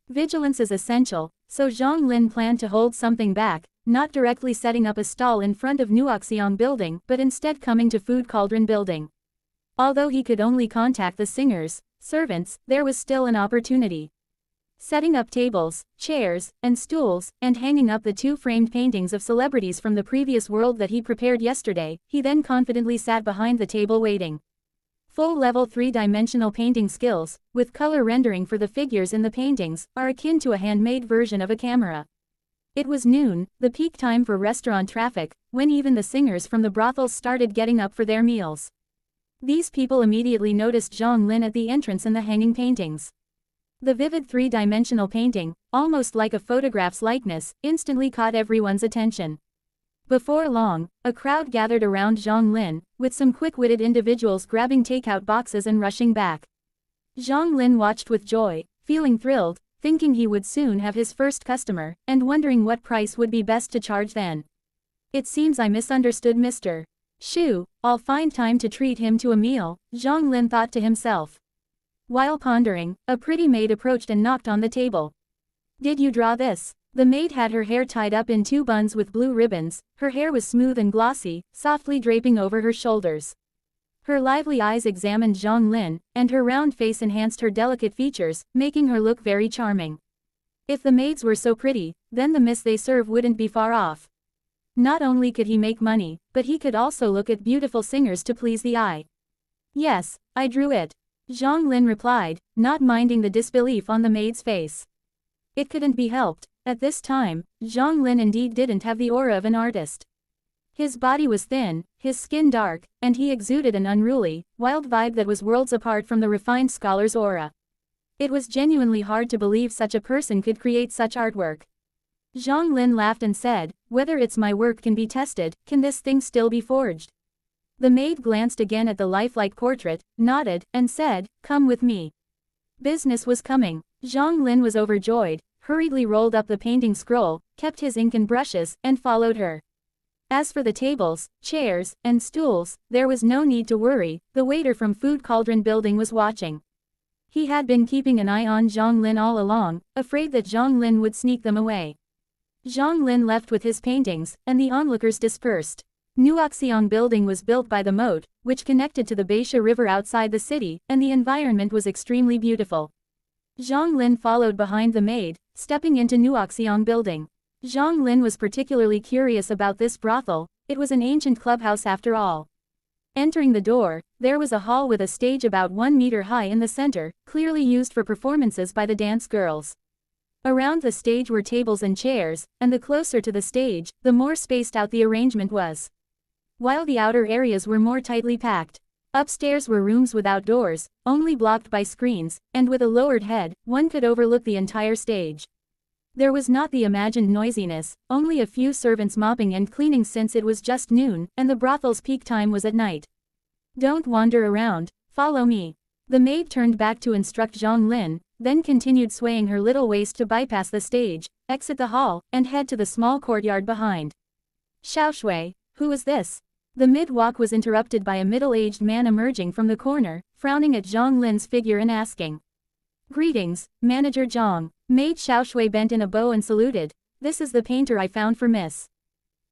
Speaker 1: Vigilance is essential, so Zhang Lin planned to hold something back, not directly setting up a stall in front of Nuoxiong Building, but instead coming to Food Cauldron Building. Although he could only contact the singers, servants, there was still an opportunity. Setting up tables, chairs, and stools, and hanging up the 2 framed paintings of celebrities from the previous world that he prepared yesterday, he then confidently sat behind the table waiting. Full-level 3-dimensional painting skills, with color rendering for the figures in the paintings, are akin to a handmade version of a camera. It was noon, the peak time for restaurant traffic, when even the singers from the brothels started getting up for their meals. These people immediately noticed Zhang Lin at the entrance and the hanging paintings. The vivid 3-dimensional painting, almost like a photograph's likeness, instantly caught everyone's attention. Before long, a crowd gathered around Zhang Lin, with some quick-witted individuals grabbing takeout boxes and rushing back. Zhang Lin watched with joy, feeling thrilled, thinking he would soon have his first customer, and wondering what price would be best to charge then. It seems I misunderstood Mr. Shu. I'll find time to treat him to a meal, Zhang Lin thought to himself. While pondering, a pretty maid approached and knocked on the table. Did you draw this? The maid had her hair tied up in 2 buns with blue ribbons, her hair was smooth and glossy, softly draping over her shoulders. Her lively eyes examined Zhang Lin, and her round face enhanced her delicate features, making her look very charming. If the maids were so pretty, then the miss they serve wouldn't be far off. Not only could he make money, but he could also look at beautiful singers to please the eye. Yes, I drew it. Zhang Lin replied, not minding the disbelief on the maid's face. It couldn't be helped. At this time, Zhang Lin indeed didn't have the aura of an artist. His body was thin, his skin dark, and he exuded an unruly, wild vibe that was worlds apart from the refined scholar's aura. It was genuinely hard to believe such a person could create such artwork. Zhang Lin laughed and said, "Whether it's my work can be tested, can this thing still be forged?" The maid glanced again at the lifelike portrait, nodded, and said, "Come with me." Business was coming. Zhang Lin was overjoyed, hurriedly rolled up the painting scroll, kept his ink and brushes, and followed her. As for the tables, chairs, and stools, there was no need to worry, the waiter from Food Cauldron Building was watching. He had been keeping an eye on Zhang Lin all along, afraid that Zhang Lin would sneak them away. Zhang Lin left with his paintings, and the onlookers dispersed. Newvideo Building was built by the moat, which connected to the Baisha River outside the city, and the environment was extremely beautiful. Zhang Lin followed behind the maid, stepping into Newvideo Building. Zhang Lin was particularly curious about this brothel, it was an ancient clubhouse after all. Entering the door, there was a hall with a stage about 1 meter high in the center, clearly used for performances by the dance girls. Around the stage were tables and chairs, and the closer to the stage, the more spaced out the arrangement was. While the outer areas were more tightly packed. Upstairs were rooms without doors, only blocked by screens, and with a lowered head, one could overlook the entire stage. There was not the imagined noisiness, only a few servants mopping and cleaning since it was just noon, and the brothel's peak time was at night. "Don't wander around, follow me." The maid turned back to instruct Zhang Lin, then continued swaying her little waist to bypass the stage, exit the hall, and head to the small courtyard behind. "Xiaoshui, who is this?" The mid-walk was interrupted by a middle-aged man emerging from the corner, frowning at Zhang Lin's figure and asking. "Greetings, Manager Zhang." Maid Xiaoshui bent in a bow and saluted. "This is the painter I found for Miss."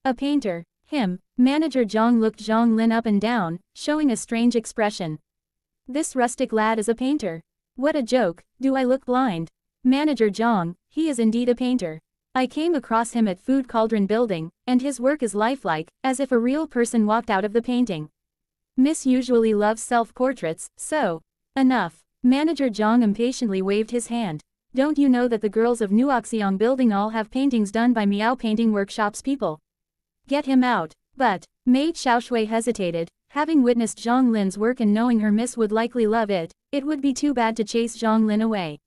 Speaker 1: "A painter? Him?" Manager Zhang looked Zhang Lin up and down, showing a strange expression. "This rustic lad is a painter. What a joke, do I look blind?" "Manager Zhang, he is indeed a painter. I came across him at Food Cauldron Building, and his work is lifelike, as if a real person walked out of the painting. Miss usually loves self-portraits, so..." "Enough." Manager Zhang impatiently waved his hand. "Don't you know that the girls of Newvideo Building all have paintings done by Miao Painting Workshop's people? Get him out." "But..." Maid Xiaoshui hesitated, having witnessed Zhang Lin's work and knowing her miss would likely love it, it would be too bad to chase Zhang Lin away.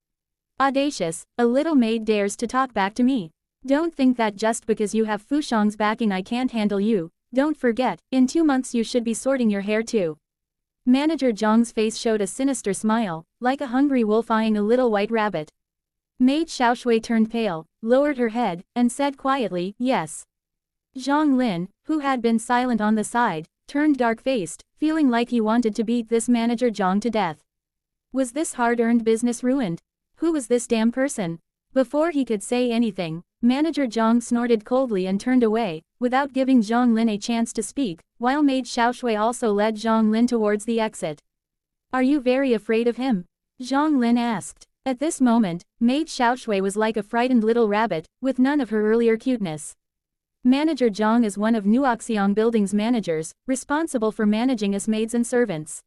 Speaker 1: "Audacious, a little maid dares to talk back to me. Don't think that just because you have Fushang's backing I can't handle you. Don't forget, in 2 months you should be sorting your hair too." Manager Zhang's face showed a sinister smile, like a hungry wolf eyeing a little white rabbit. Maid Xiaoshui turned pale, lowered her head, and said quietly, "Yes." Zhang Lin, who had been silent on the side, turned dark-faced, feeling like he wanted to beat this Manager Zhang to death. Was this hard-earned business ruined? Who was this damn person? Before he could say anything, Manager Zhang snorted coldly and turned away, without giving Zhang Lin a chance to speak, while Maid Xiaoshui also led Zhang Lin towards the exit. "Are you very afraid of him?" Zhang Lin asked. At this moment, Maid Xiaoshui was like a frightened little rabbit, with none of her earlier cuteness. Manager Zhang is one of Newvideo Building's managers, responsible for managing us maids and servants.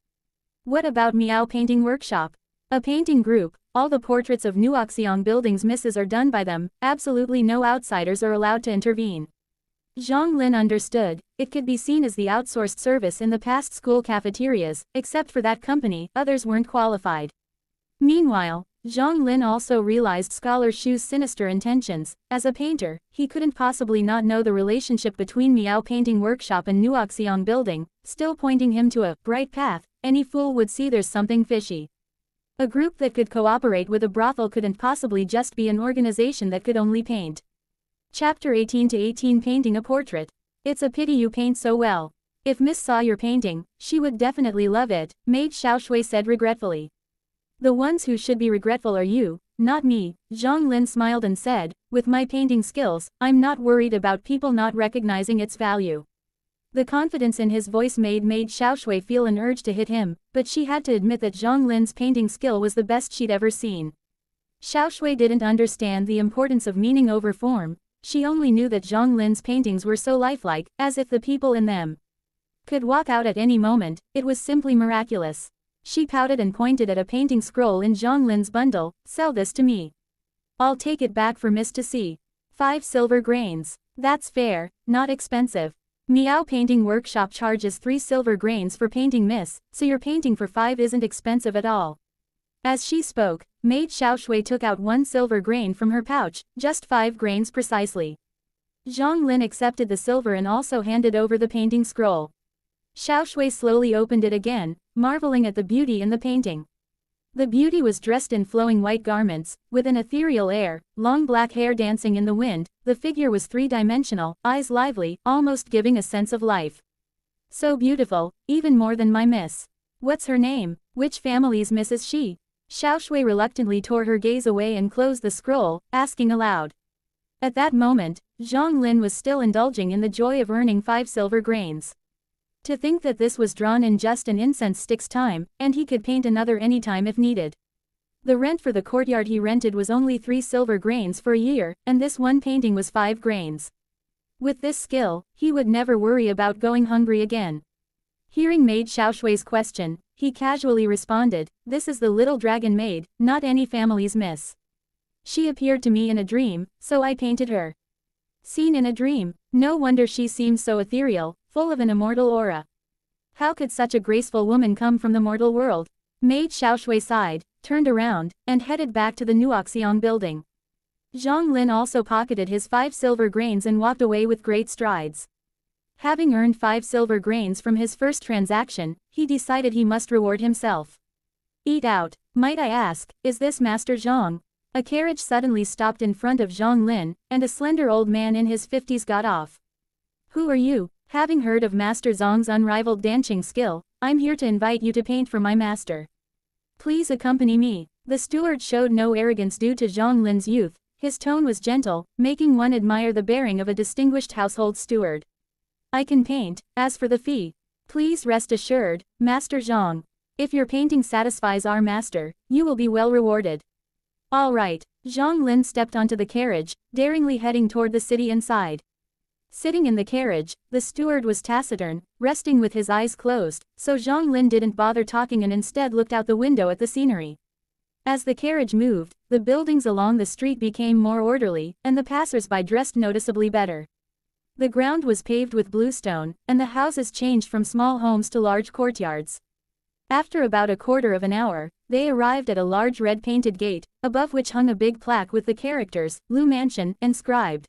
Speaker 1: "What about Miao Painting Workshop? A painting group, all the portraits of Newvideo Building's misses are done by them, absolutely no outsiders are allowed to intervene." Zhang Lin understood, it could be seen as the outsourced service in the past school cafeterias, except for that company, others weren't qualified. Meanwhile, Zhang Lin also realized Scholar Shu's sinister intentions. As a painter, he couldn't possibly not know the relationship between Miao Painting Workshop and Newvideo Building, still pointing him to a bright path. Any fool would see there's something fishy. A group that could cooperate with a brothel couldn't possibly just be an organization that could only paint. Chapter 18-18 Painting a Portrait. "It's a pity you paint so well. If Miss saw your painting, she would definitely love it," Maid Xiaoshui said regretfully. "The ones who should be regretful are you, not me." Zhang Lin smiled and said, "With my painting skills, I'm not worried about people not recognizing its value." The confidence in his voice made Maid Xiaoshui feel an urge to hit him, but she had to admit that Zhang Lin's painting skill was the best she'd ever seen. Xiaoshui didn't understand the importance of meaning over form, she only knew that Zhang Lin's paintings were so lifelike, as if the people in them could walk out at any moment. It was simply miraculous. She pouted and pointed at a painting scroll in Zhang Lin's bundle. "Sell this to me. I'll take it back for Miss to see. 5 silver grains. That's fair, not expensive." Meow Painting Workshop charges 3 silver grains for painting, miss, so your painting for 5 isn't expensive at all. As she spoke, maid Xiaoshui took out 1 silver grain from her pouch, just 5 grains precisely. Zhang Lin accepted the silver and also handed over the painting scroll. Xiaoshui slowly opened it again, marveling at the beauty in the painting. The beauty was dressed in flowing white garments, with an ethereal air, long black hair dancing in the wind. The figure was 3-dimensional, eyes lively, almost giving a sense of life. So beautiful, even more than my miss. What's her name? Which family's miss is she? Xiaoshui reluctantly tore her gaze away and closed the scroll, asking aloud. At that moment, Zhang Lin was still indulging in the joy of earning 5 silver grains. To think that this was drawn in just an incense stick's time, and he could paint another anytime if needed. The rent for the courtyard he rented was only 3 silver grains for a year, and this one painting was 5 grains. With this skill, he would never worry about going hungry again. Hearing maid Xiaoshui's question, he casually responded, "This is the little dragon maid, not any family's miss. She appeared to me in a dream, so I painted her." Seen in a dream, no wonder she seems so ethereal, full of an immortal aura. How could such a graceful woman come from the mortal world? Maid Xiaoshui sighed, turned around, and headed back to the Nuoxiong building. Zhang Lin also pocketed his 5 silver grains and walked away with great strides. Having earned 5 silver grains from his first transaction, he decided he must reward himself. Eat out. Might I ask, is this Master Zhang? A carriage suddenly stopped in front of Zhang Lin, and a slender old man in his 50s got off. Who are you? Having heard of Master Zhang's unrivaled dancing skill, I'm here to invite you to paint for my master. Please accompany me. The steward showed no arrogance due to Zhang Lin's youth. His tone was gentle, making one admire the bearing of a distinguished household steward. I can paint. As for the fee, please rest assured, Master Zhang. If your painting satisfies our master, you will be well rewarded. All right. Zhang Lin stepped onto the carriage, daringly heading toward the city inside. Sitting in the carriage, the steward was taciturn, resting with his eyes closed, so Zhang Lin didn't bother talking and instead looked out the window at the scenery. As the carriage moved, the buildings along the street became more orderly, and the passers-by dressed noticeably better. The ground was paved with bluestone, and the houses changed from small homes to large courtyards. After about a quarter of an hour, they arrived at a large red-painted gate, above which hung a big plaque with the characters, Lu Mansion, inscribed.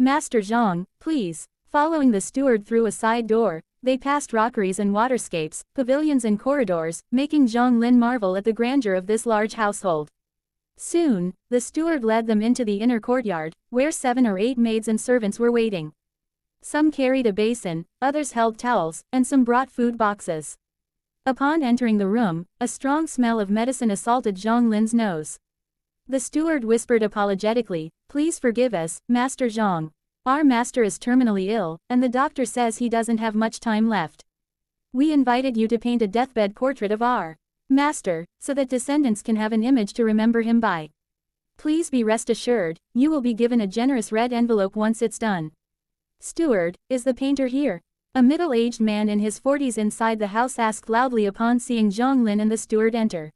Speaker 1: Master Zhang, please. Following the steward through a side door, they passed rockeries and waterscapes, pavilions and corridors, making Zhang Lin marvel at the grandeur of this large household. Soon, the steward led them into the inner courtyard, where 7 or 8 maids and servants were waiting. Some carried a basin, others held towels, and some brought food boxes. Upon entering the room, a strong smell of medicine assaulted Zhang Lin's nose. The steward whispered apologetically, "Please forgive us, Master Zhang. Our master is terminally ill, and the doctor says he doesn't have much time left. We invited you to paint a deathbed portrait of our master, so that descendants can have an image to remember him by. Please be rest assured, you will be given a generous red envelope once it's done." Steward, is the painter here? A middle-aged man in his 40s inside the house asked loudly upon seeing Zhang Lin and the steward enter.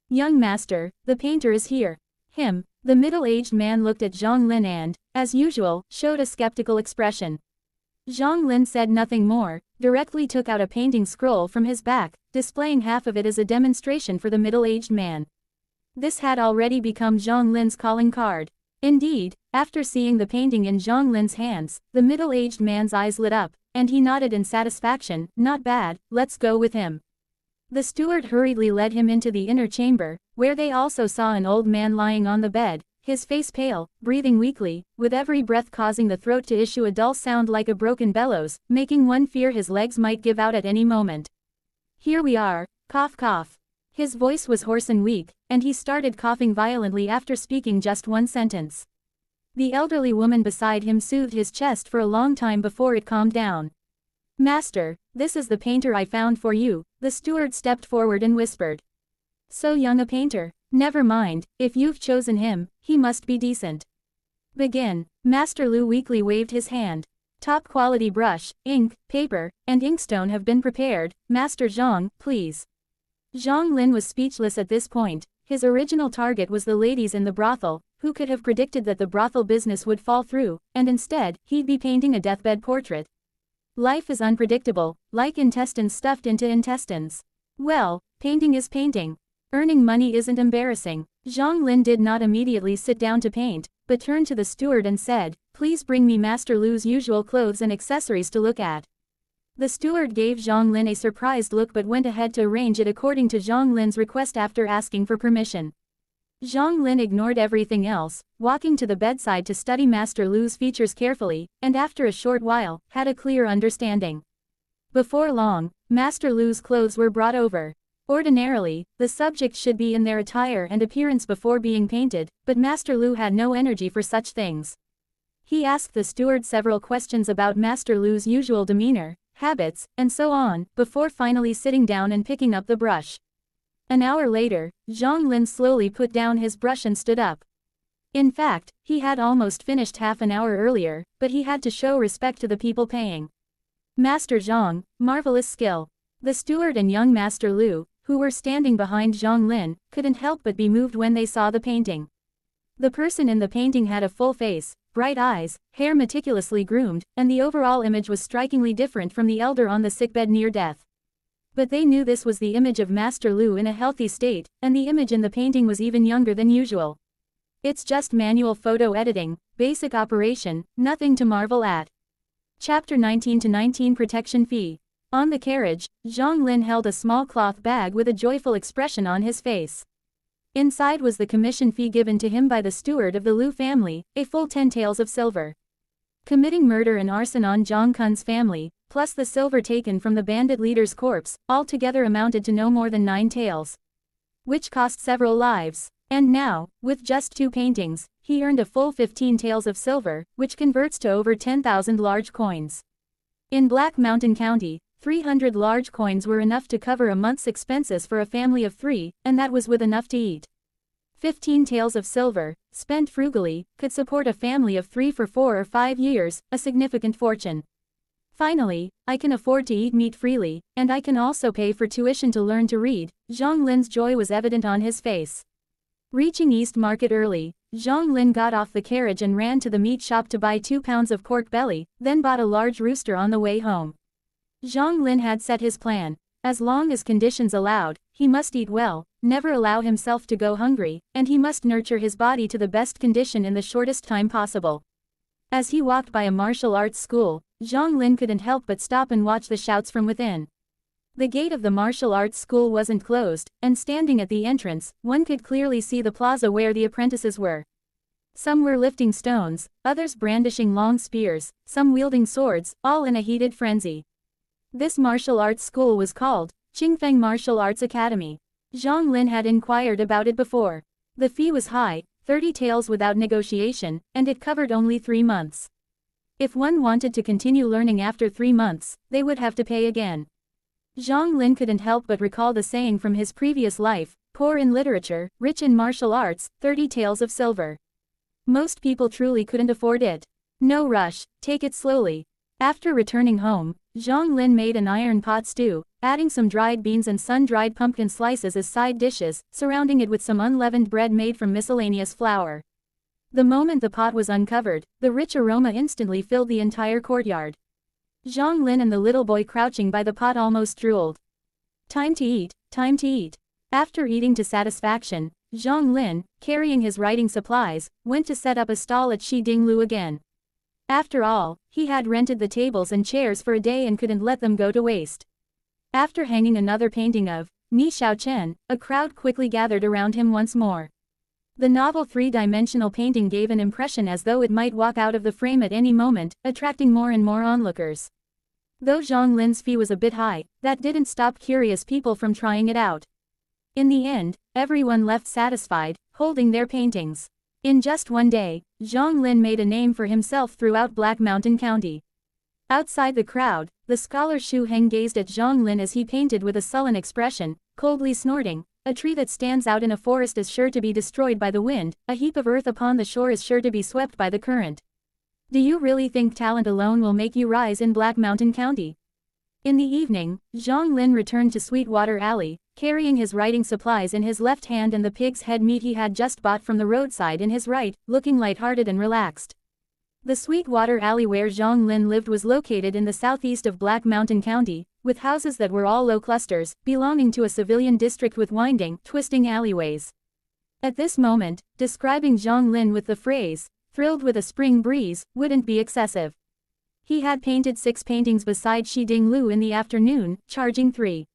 Speaker 1: Young master, the painter is here. Him. The middle-aged man looked at Zhang Lin and, as usual, showed a skeptical expression. Zhang Lin said nothing more, directly took out a painting scroll from his back, displaying half of it as a demonstration for the middle-aged man. This had already become Zhang Lin's calling card. Indeed, after seeing the painting in Zhang Lin's hands, the middle-aged man's eyes lit up, and he nodded in satisfaction. Not bad, let's go with him. The steward hurriedly led him into the inner chamber, where they also saw an old man lying on the bed, his face pale, breathing weakly, with every breath causing the throat to issue a dull sound like a broken bellows, making one fear his legs might give out at any moment. Here we are, cough cough. His voice was hoarse and weak, and he started coughing violently after speaking just one sentence. The elderly woman beside him soothed his chest for a long time before it calmed down. Master, this is the painter I found for you, the steward stepped forward and whispered. So young a painter? Never mind, if you've chosen him, he must be decent. Begin. Master Lu weakly waved his hand. Top quality brush, ink, paper, and inkstone have been prepared. Master Zhang, please. Zhang Lin was speechless at this point. His original target was the ladies in the brothel. Who could have predicted that the brothel business would fall through, and instead, he'd be painting a deathbed portrait? Life is unpredictable, like intestines stuffed into intestines. Well, painting is painting. Earning money isn't embarrassing. Zhang Lin did not immediately sit down to paint, but turned to the steward and said, "Please bring me Master Lu's usual clothes and accessories to look at." The steward gave Zhang Lin a surprised look but went ahead to arrange it according to Zhang Lin's request after asking for permission. Zhang Lin ignored everything else, walking to the bedside to study Master Lu's features carefully, and after a short while, had a clear understanding. Before long, Master Lu's clothes were brought over. Ordinarily, the subject should be in their attire and appearance before being painted, but Master Lu had no energy for such things. He asked the steward several questions about Master Lu's usual demeanor, habits, and so on, before finally sitting down and picking up the brush. An hour later, Zhang Lin slowly put down his brush and stood up. In fact, he had almost finished half an hour earlier, but he had to show respect to the people paying. Master Zhang, marvelous skill. The steward and young Master Lu, who were standing behind Zhang Lin, couldn't help but be moved when they saw the painting. The person in the painting had a full face, bright eyes, hair meticulously groomed, and the overall image was strikingly different from the elder on the sickbed near death. But they knew this was the image of Master Lu in a healthy state, and the image in the painting was even younger than usual. It's just manual photo editing, basic operation, nothing to marvel at. Chapter 19-19 Protection Fee. On the carriage, Zhang Lin held a small cloth bag with a joyful expression on his face. Inside was the commission fee given to him by the steward of the Lu family, a full 10 taels of silver. Committing murder and arson on Zhang Kun's family, plus the silver taken from the bandit leader's corpse, altogether amounted to no more than 9 taels. Which cost several lives. And now, with just 2 paintings, he earned a full 15 taels of silver, which converts to over 10,000 large coins. In Black Mountain County, 300 large coins were enough to cover a month's expenses for a family of 3, and that was with enough to eat. 15 taels of silver, spent frugally, could support a family of 3 for 4 or 5 years, a significant fortune. Finally, I can afford to eat meat freely, and I can also pay for tuition to learn to read. Zhang Lin's joy was evident on his face. Reaching East Market early, Zhang Lin got off the carriage and ran to the meat shop to buy 2 pounds of pork belly, then bought a large rooster on the way home. Zhang Lin had set his plan. As long as conditions allowed, he must eat well, never allow himself to go hungry, and he must nurture his body to the best condition in the shortest time possible. As he walked by a martial arts school, Zhang Lin couldn't help but stop and watch the shouts from within. The gate of the martial arts school wasn't closed, and standing at the entrance, one could clearly see the plaza where the apprentices were. Some were lifting stones, others brandishing long spears, some wielding swords, all in a heated frenzy. This martial arts school was called Qingfeng Martial Arts Academy. Zhang Lin had inquired about it before. The fee was high, 30 taels without negotiation, and it covered only 3 months. If one wanted to continue learning after 3 months, they would have to pay again. Zhang Lin couldn't help but recall the saying from his previous life, poor in literature, rich in martial arts, 30 taels of silver. Most people truly couldn't afford it. No rush, take it slowly. After returning home, Zhang Lin made an iron pot stew, adding some dried beans and sun-dried pumpkin slices as side dishes, surrounding it with some unleavened bread made from miscellaneous flour. The moment the pot was uncovered, the rich aroma instantly filled the entire courtyard. Zhang Lin and the little boy crouching by the pot almost drooled. Time to eat, time to eat. After eating to satisfaction, Zhang Lin, carrying his writing supplies, went to set up a stall at Shi Dinglu again. After all, he had rented the tables and chairs for a day and couldn't let them go to waste. After hanging another painting of Ni Xiaochen, a crowd quickly gathered around him once more. The novel 3-dimensional painting gave an impression as though it might walk out of the frame at any moment, attracting more and more onlookers. Though Zhang Lin's fee was a bit high, that didn't stop curious people from trying it out. In the end, everyone left satisfied, holding their paintings. In just one day, Zhang Lin made a name for himself throughout Black Mountain County. Outside the crowd, the scholar Xu Heng gazed at Zhang Lin as he painted with a sullen expression, coldly snorting. A tree that stands out in a forest is sure to be destroyed by the wind, a heap of earth upon the shore is sure to be swept by the current. Do you really think talent alone will make you rise in Black Mountain County? In the evening, Zhang Lin returned to Sweetwater Alley, carrying his writing supplies in his left hand and the pig's head meat he had just bought from the roadside in his right, looking light-hearted and relaxed. The Sweetwater Alley where Zhang Lin lived was located in the southeast of Black Mountain County, with houses that were all low clusters, belonging to a civilian district with winding, twisting alleyways. At this moment, describing Zhang Lin with the phrase, "thrilled with a spring breeze," wouldn't be excessive. He had painted 6 paintings beside Shiding Lu in the afternoon, charging 3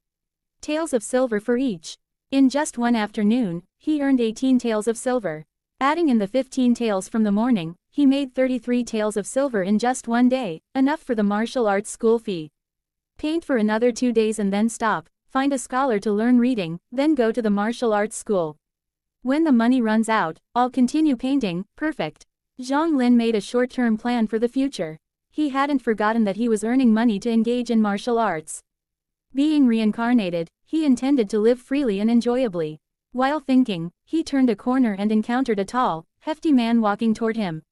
Speaker 1: taels of silver for each. In just one afternoon, he earned 18 taels of silver. Adding in the 15 taels from the morning, he made 33 taels of silver in just one day, enough for the martial arts school fee. Paint for another 2 days and then stop, find a scholar to learn reading, then go to the martial arts school. When the money runs out, I'll continue painting. Perfect. Zhang Lin made a short-term plan for the future. He hadn't forgotten that he was earning money to engage in martial arts. Being reincarnated, he intended to live freely and enjoyably. While thinking, he turned a corner and encountered a tall, hefty man walking toward him.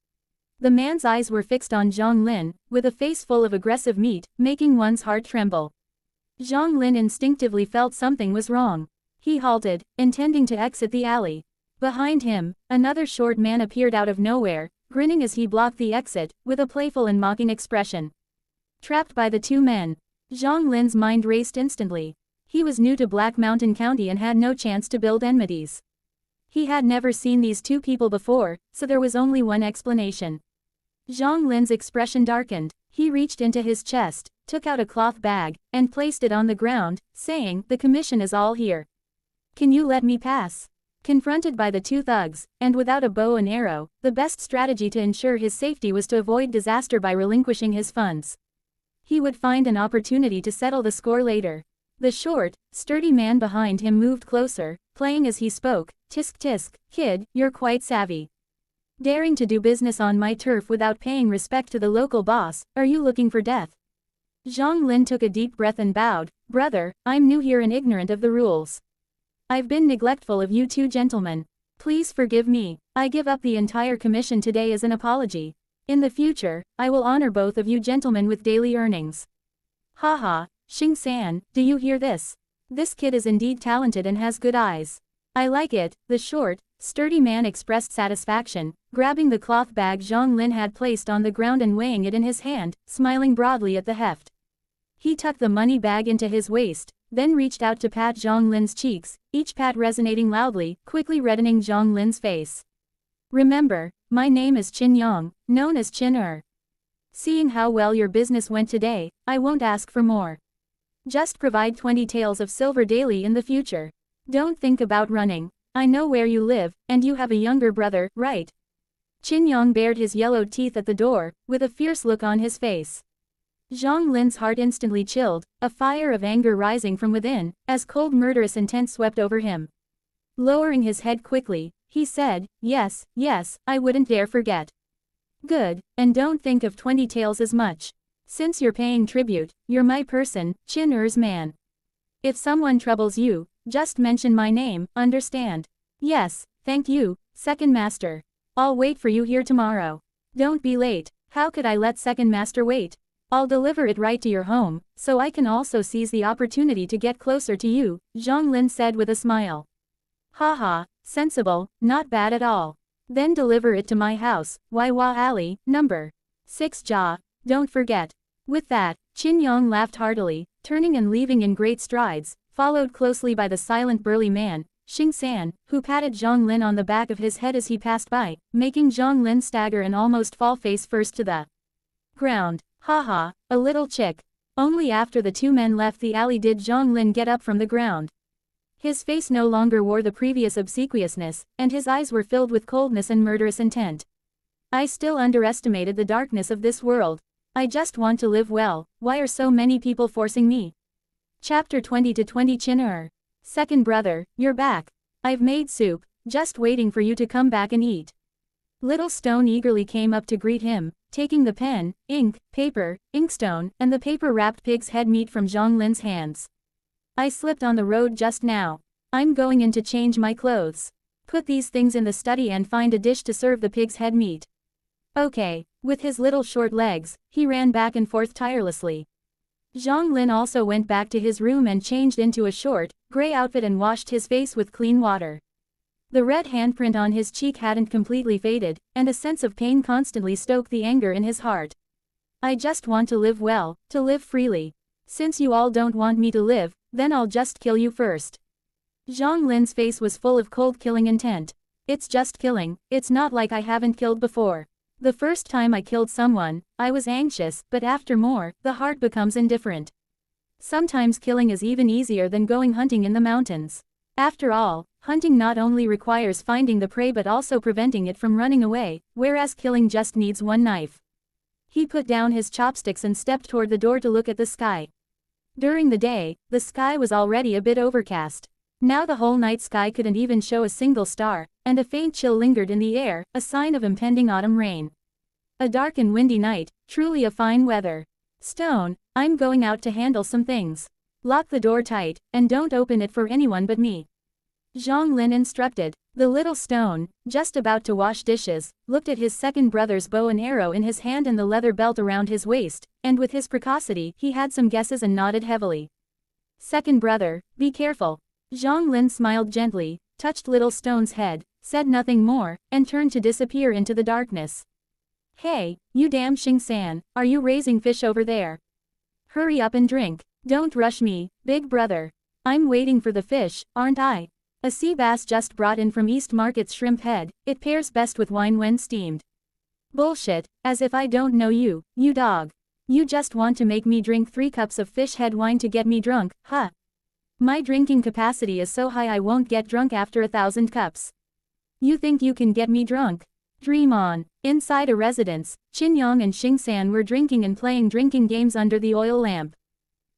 Speaker 1: The man's eyes were fixed on Zhang Lin, with a face full of aggressive meat, making one's heart tremble. Zhang Lin instinctively felt something was wrong. He halted, intending to exit the alley. Behind him, another short man appeared out of nowhere, grinning as he blocked the exit, with a playful and mocking expression. Trapped by the 2 men, Zhang Lin's mind raced instantly. He was new to Black Mountain County and had no chance to build enmities. He had never seen these 2 people before, so there was only one explanation. Zhang Lin's expression darkened. He reached into his chest, took out a cloth bag, and placed it on the ground, saying, "The commission is all here. Can you let me pass?" Confronted by the 2 thugs, and without a bow and arrow, the best strategy to ensure his safety was to avoid disaster by relinquishing his funds. He would find an opportunity to settle the score later. The short, sturdy man behind him moved closer, playing as he spoke, "Tisk tisk, kid, you're quite savvy. Daring to do business on my turf without paying respect to the local boss, are you looking for death?" Zhang Lin took a deep breath and bowed, "Brother, I'm new here and ignorant of the rules. I've been neglectful of you 2 gentlemen. Please forgive me. I give up the entire commission today as an apology. In the future, I will honor both of you gentlemen with daily earnings." "Haha, Xing-san, do you hear this? This kid is indeed talented and has good eyes. I like it." The short, sturdy man expressed satisfaction, grabbing the cloth bag Zhang Lin had placed on the ground and weighing it in his hand, smiling broadly at the heft. He tucked the money bag into his waist, then reached out to pat Zhang Lin's cheeks, each pat resonating loudly, quickly reddening Zhang Lin's face. "Remember, my name is Qin Yang, known as Qin. Seeing how well your business went today, I won't ask for more. Just provide 20 taels of silver daily in the future. Don't think about running. I know where you live, and you have a younger brother, right?" Qin Yang bared his yellowed teeth at the door, with a fierce look on his face. Zhang Lin's heart instantly chilled, a fire of anger rising from within, as cold murderous intent swept over him. Lowering his head quickly, he said, yes, I wouldn't dare forget." "Good, and don't think of 20 taels as much. Since you're paying tribute, you're my person, Qin man. If someone troubles you, just mention my name, understand?" "Yes, thank you, Second Master. I'll wait for you here tomorrow. Don't be late." "How could I let Second Master wait? I'll deliver it right to your home, so I can also seize the opportunity to get closer to you," Zhang Lin said with a smile. "Haha, sensible, not bad at all. Then deliver it to my house, Waiwa Alley, number 6 Ja. Don't forget." With that, Qin Yang laughed heartily, turning and leaving in great strides, followed closely by the silent burly man, Xing-san, who patted Zhang Lin on the back of his head as he passed by, making Zhang Lin stagger and almost fall face first to the ground. "Haha, a little chick." Only after the 2 men left the alley did Zhang Lin get up from the ground. His face no longer wore the previous obsequiousness, and his eyes were filled with coldness and murderous intent. "I still underestimated the darkness of this world. I just want to live well, why are so many people forcing me?" Chapter 20-20 Qin. "Second brother, you're back. I've made soup, just waiting for you to come back and eat." Little Stone eagerly came up to greet him, taking the pen, ink, paper, inkstone, and the paper-wrapped pig's head meat from Zhang Lin's hands. "I slipped on the road just now. I'm going in to change my clothes. Put these things in the study and find a dish to serve the pig's head meat." "Okay." With his little short legs, he ran back and forth tirelessly. Zhang Lin also went back to his room and changed into a short, gray outfit and washed his face with clean water. The red handprint on his cheek hadn't completely faded, and a sense of pain constantly stoked the anger in his heart. I just want to live well, to live freely. Since you all don't want me to live, then I'll just kill you first. Zhang Lin's face was full of cold killing intent. It's just killing, it's not like I haven't killed before. The first time I killed someone, I was anxious, but after more, the heart becomes indifferent. Sometimes killing is even easier than going hunting in the mountains. After all, hunting not only requires finding the prey but also preventing it from running away, whereas killing just needs one knife. He put down his chopsticks and stepped toward the door to look at the sky. During the day, the sky was already a bit overcast. Now the whole night sky couldn't even show a single star, and a faint chill lingered in the air, a sign of impending autumn rain. A dark and windy night, truly a fine weather. Stone, I'm going out to handle some things. Lock the door tight, and don't open it for anyone but me. Zhang Lin instructed. The little stone, just about to wash dishes, looked at his second brother's bow and arrow in his hand and the leather belt around his waist, and with his precocity he had some guesses and nodded heavily. Second brother, be careful. Zhang Lin smiled gently, touched little stone's head, said nothing more, and turned to disappear into the darkness. Hey, you damn Xing-san, are you raising fish over there? Hurry up and drink. Don't rush me, big brother. I'm waiting for the fish, aren't I? A sea bass just brought in from East Market's shrimp head, it pairs best with wine when steamed. Bullshit, as if I don't know you, you dog. You just want to make me drink 3 cups of fish head wine to get me drunk, huh? My drinking capacity is so high I won't get drunk after 1,000 cups. You think you can get me drunk? Dream on. Inside a residence, Qin Yang and Xing-san were drinking and playing drinking games under the oil lamp.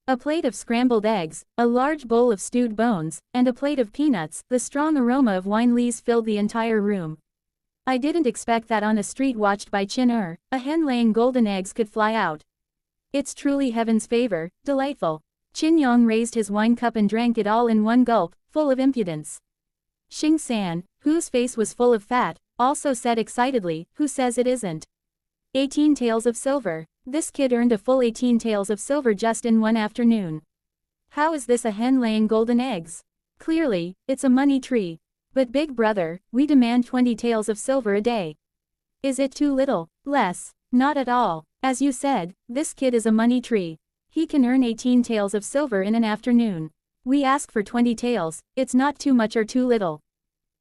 Speaker 1: A plate of scrambled eggs, a large bowl of stewed bones, and a plate of peanuts, the strong aroma of wine lees filled the entire room. I didn't expect that on a street watched by Qin a hen laying golden eggs could fly out. It's truly heaven's favor, delightful. Qin Yang raised his wine cup and drank it all in one gulp, full of impudence. Xing-san, whose face was full of fat, also said excitedly, who says it isn't? 18 taels of silver. This kid earned a full 18 taels of silver just in one afternoon. How is this a hen laying golden eggs? Clearly, it's a money tree. But big brother, we demand 20 taels of silver a day. Is it too little? Less? Not at all. As you said, this kid is a money tree. He can earn 18 taels of silver in an afternoon. We ask for 20 taels, it's not too much or too little.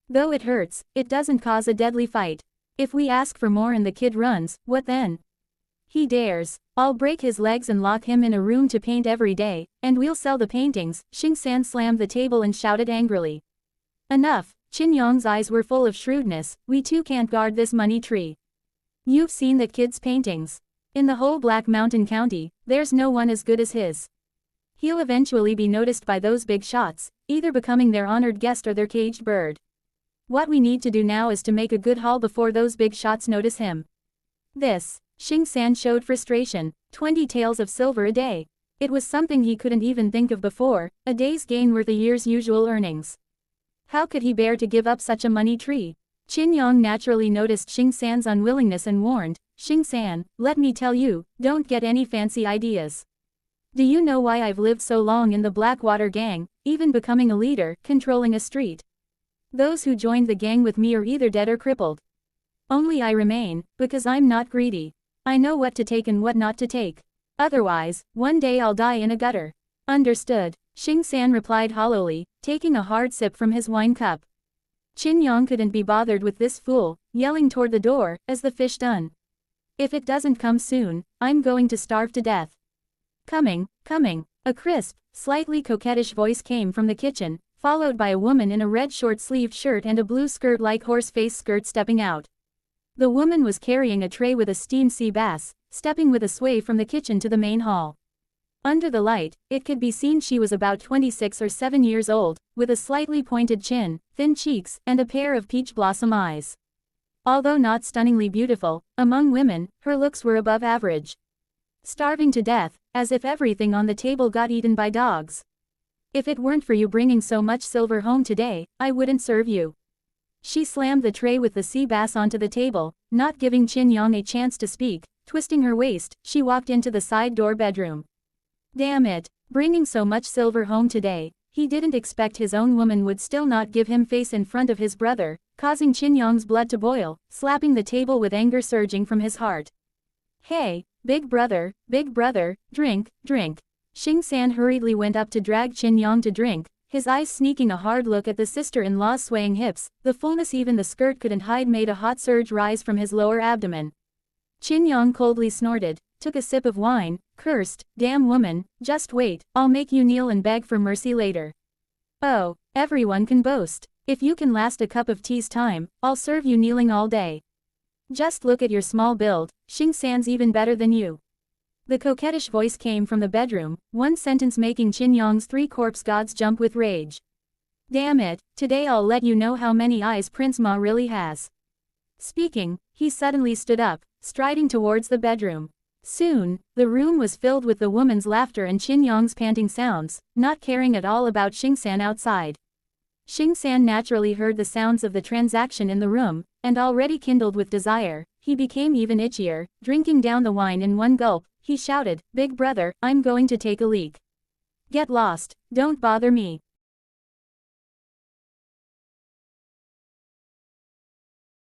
Speaker 1: Though it hurts, it doesn't cause a deadly fight. If we ask for more and the kid runs, what then? He dares. I'll break his legs and lock him in a room to paint every day, and we'll sell the paintings. Xing-san slammed the table and shouted angrily. Enough. Qin Yang's eyes were full of shrewdness. We too can't guard this money tree. You've seen that kid's paintings. In the whole Black Mountain County, there's no one as good as his. He'll eventually be noticed by those big shots, either becoming their honored guest or their caged bird. What we need to do now is to make a good haul before those big shots notice him. This. Xing-san showed frustration. 20 taels of silver a day. It was something he couldn't even think of before, a day's gain worth a year's usual earnings. How could he bear to give up such a money tree? Qin Yang naturally noticed Xing-san's unwillingness and warned, Xing-san, let me tell you, don't get any fancy ideas. Do you know why I've lived so long in the Blackwater gang, even becoming a leader, controlling a street? Those who joined the gang with me are either dead or crippled. Only I remain, because I'm not greedy. I know what to take and what not to take. Otherwise, one day I'll die in a gutter. Understood, Xing-san replied hollowly, taking a hard sip from his wine cup. Qin Yang couldn't be bothered with this fool, yelling toward the door, as the fish done. If it doesn't come soon, I'm going to starve to death. Coming, coming. A crisp, slightly coquettish voice came from the kitchen, followed by a woman in a red short-sleeved shirt and a blue skirt like horse-face skirt stepping out. The woman was carrying a tray with a steamed sea bass, stepping with a sway from the kitchen to the main hall. Under the light, it could be seen she was about 26 or 7 years old, with a slightly pointed chin, thin cheeks, and a pair of peach blossom eyes. Although not stunningly beautiful, among women, her looks were above average. Starving to death, as if everything on the table got eaten by dogs. If it weren't for you bringing so much silver home today, I wouldn't serve you. She slammed the tray with the sea bass onto the table, not giving Qin Yang a chance to speak. Twisting her waist, she walked into the side door bedroom. Damn it, bringing so much silver home today. He didn't expect his own woman would still not give him face in front of his brother, causing Qin Yong's blood to boil, slapping the table with anger surging from his heart. Hey, big brother, drink, drink. Xing San hurriedly went up to drag Qin Yong to drink, his eyes sneaking a hard look at the sister-in-law's swaying hips. The fullness even the skirt couldn't hide made a hot surge rise from his lower abdomen. Qin Yong coldly snorted, took a sip of wine, cursed, damn woman, just wait, I'll make you kneel and beg for mercy later. Oh, everyone can boast. If you can last a cup of tea's time, I'll serve you kneeling all day. Just look at your small build, Xing San's even better than you. The coquettish voice came from the bedroom, one sentence making Qin Yong's 3 corpse gods jump with rage. Damn it, today I'll let you know how many eyes Prince Ma really has. Speaking, he suddenly stood up, striding towards the bedroom. Soon, the room was filled with the woman's laughter and Qin Yong's panting sounds, not caring at all about Xing San outside. Xing San naturally heard the sounds of the transaction in the room, and already kindled with desire, he became even itchier, drinking down the wine in one gulp. He shouted, Big brother, I'm going to take a leak. Get lost, don't bother me.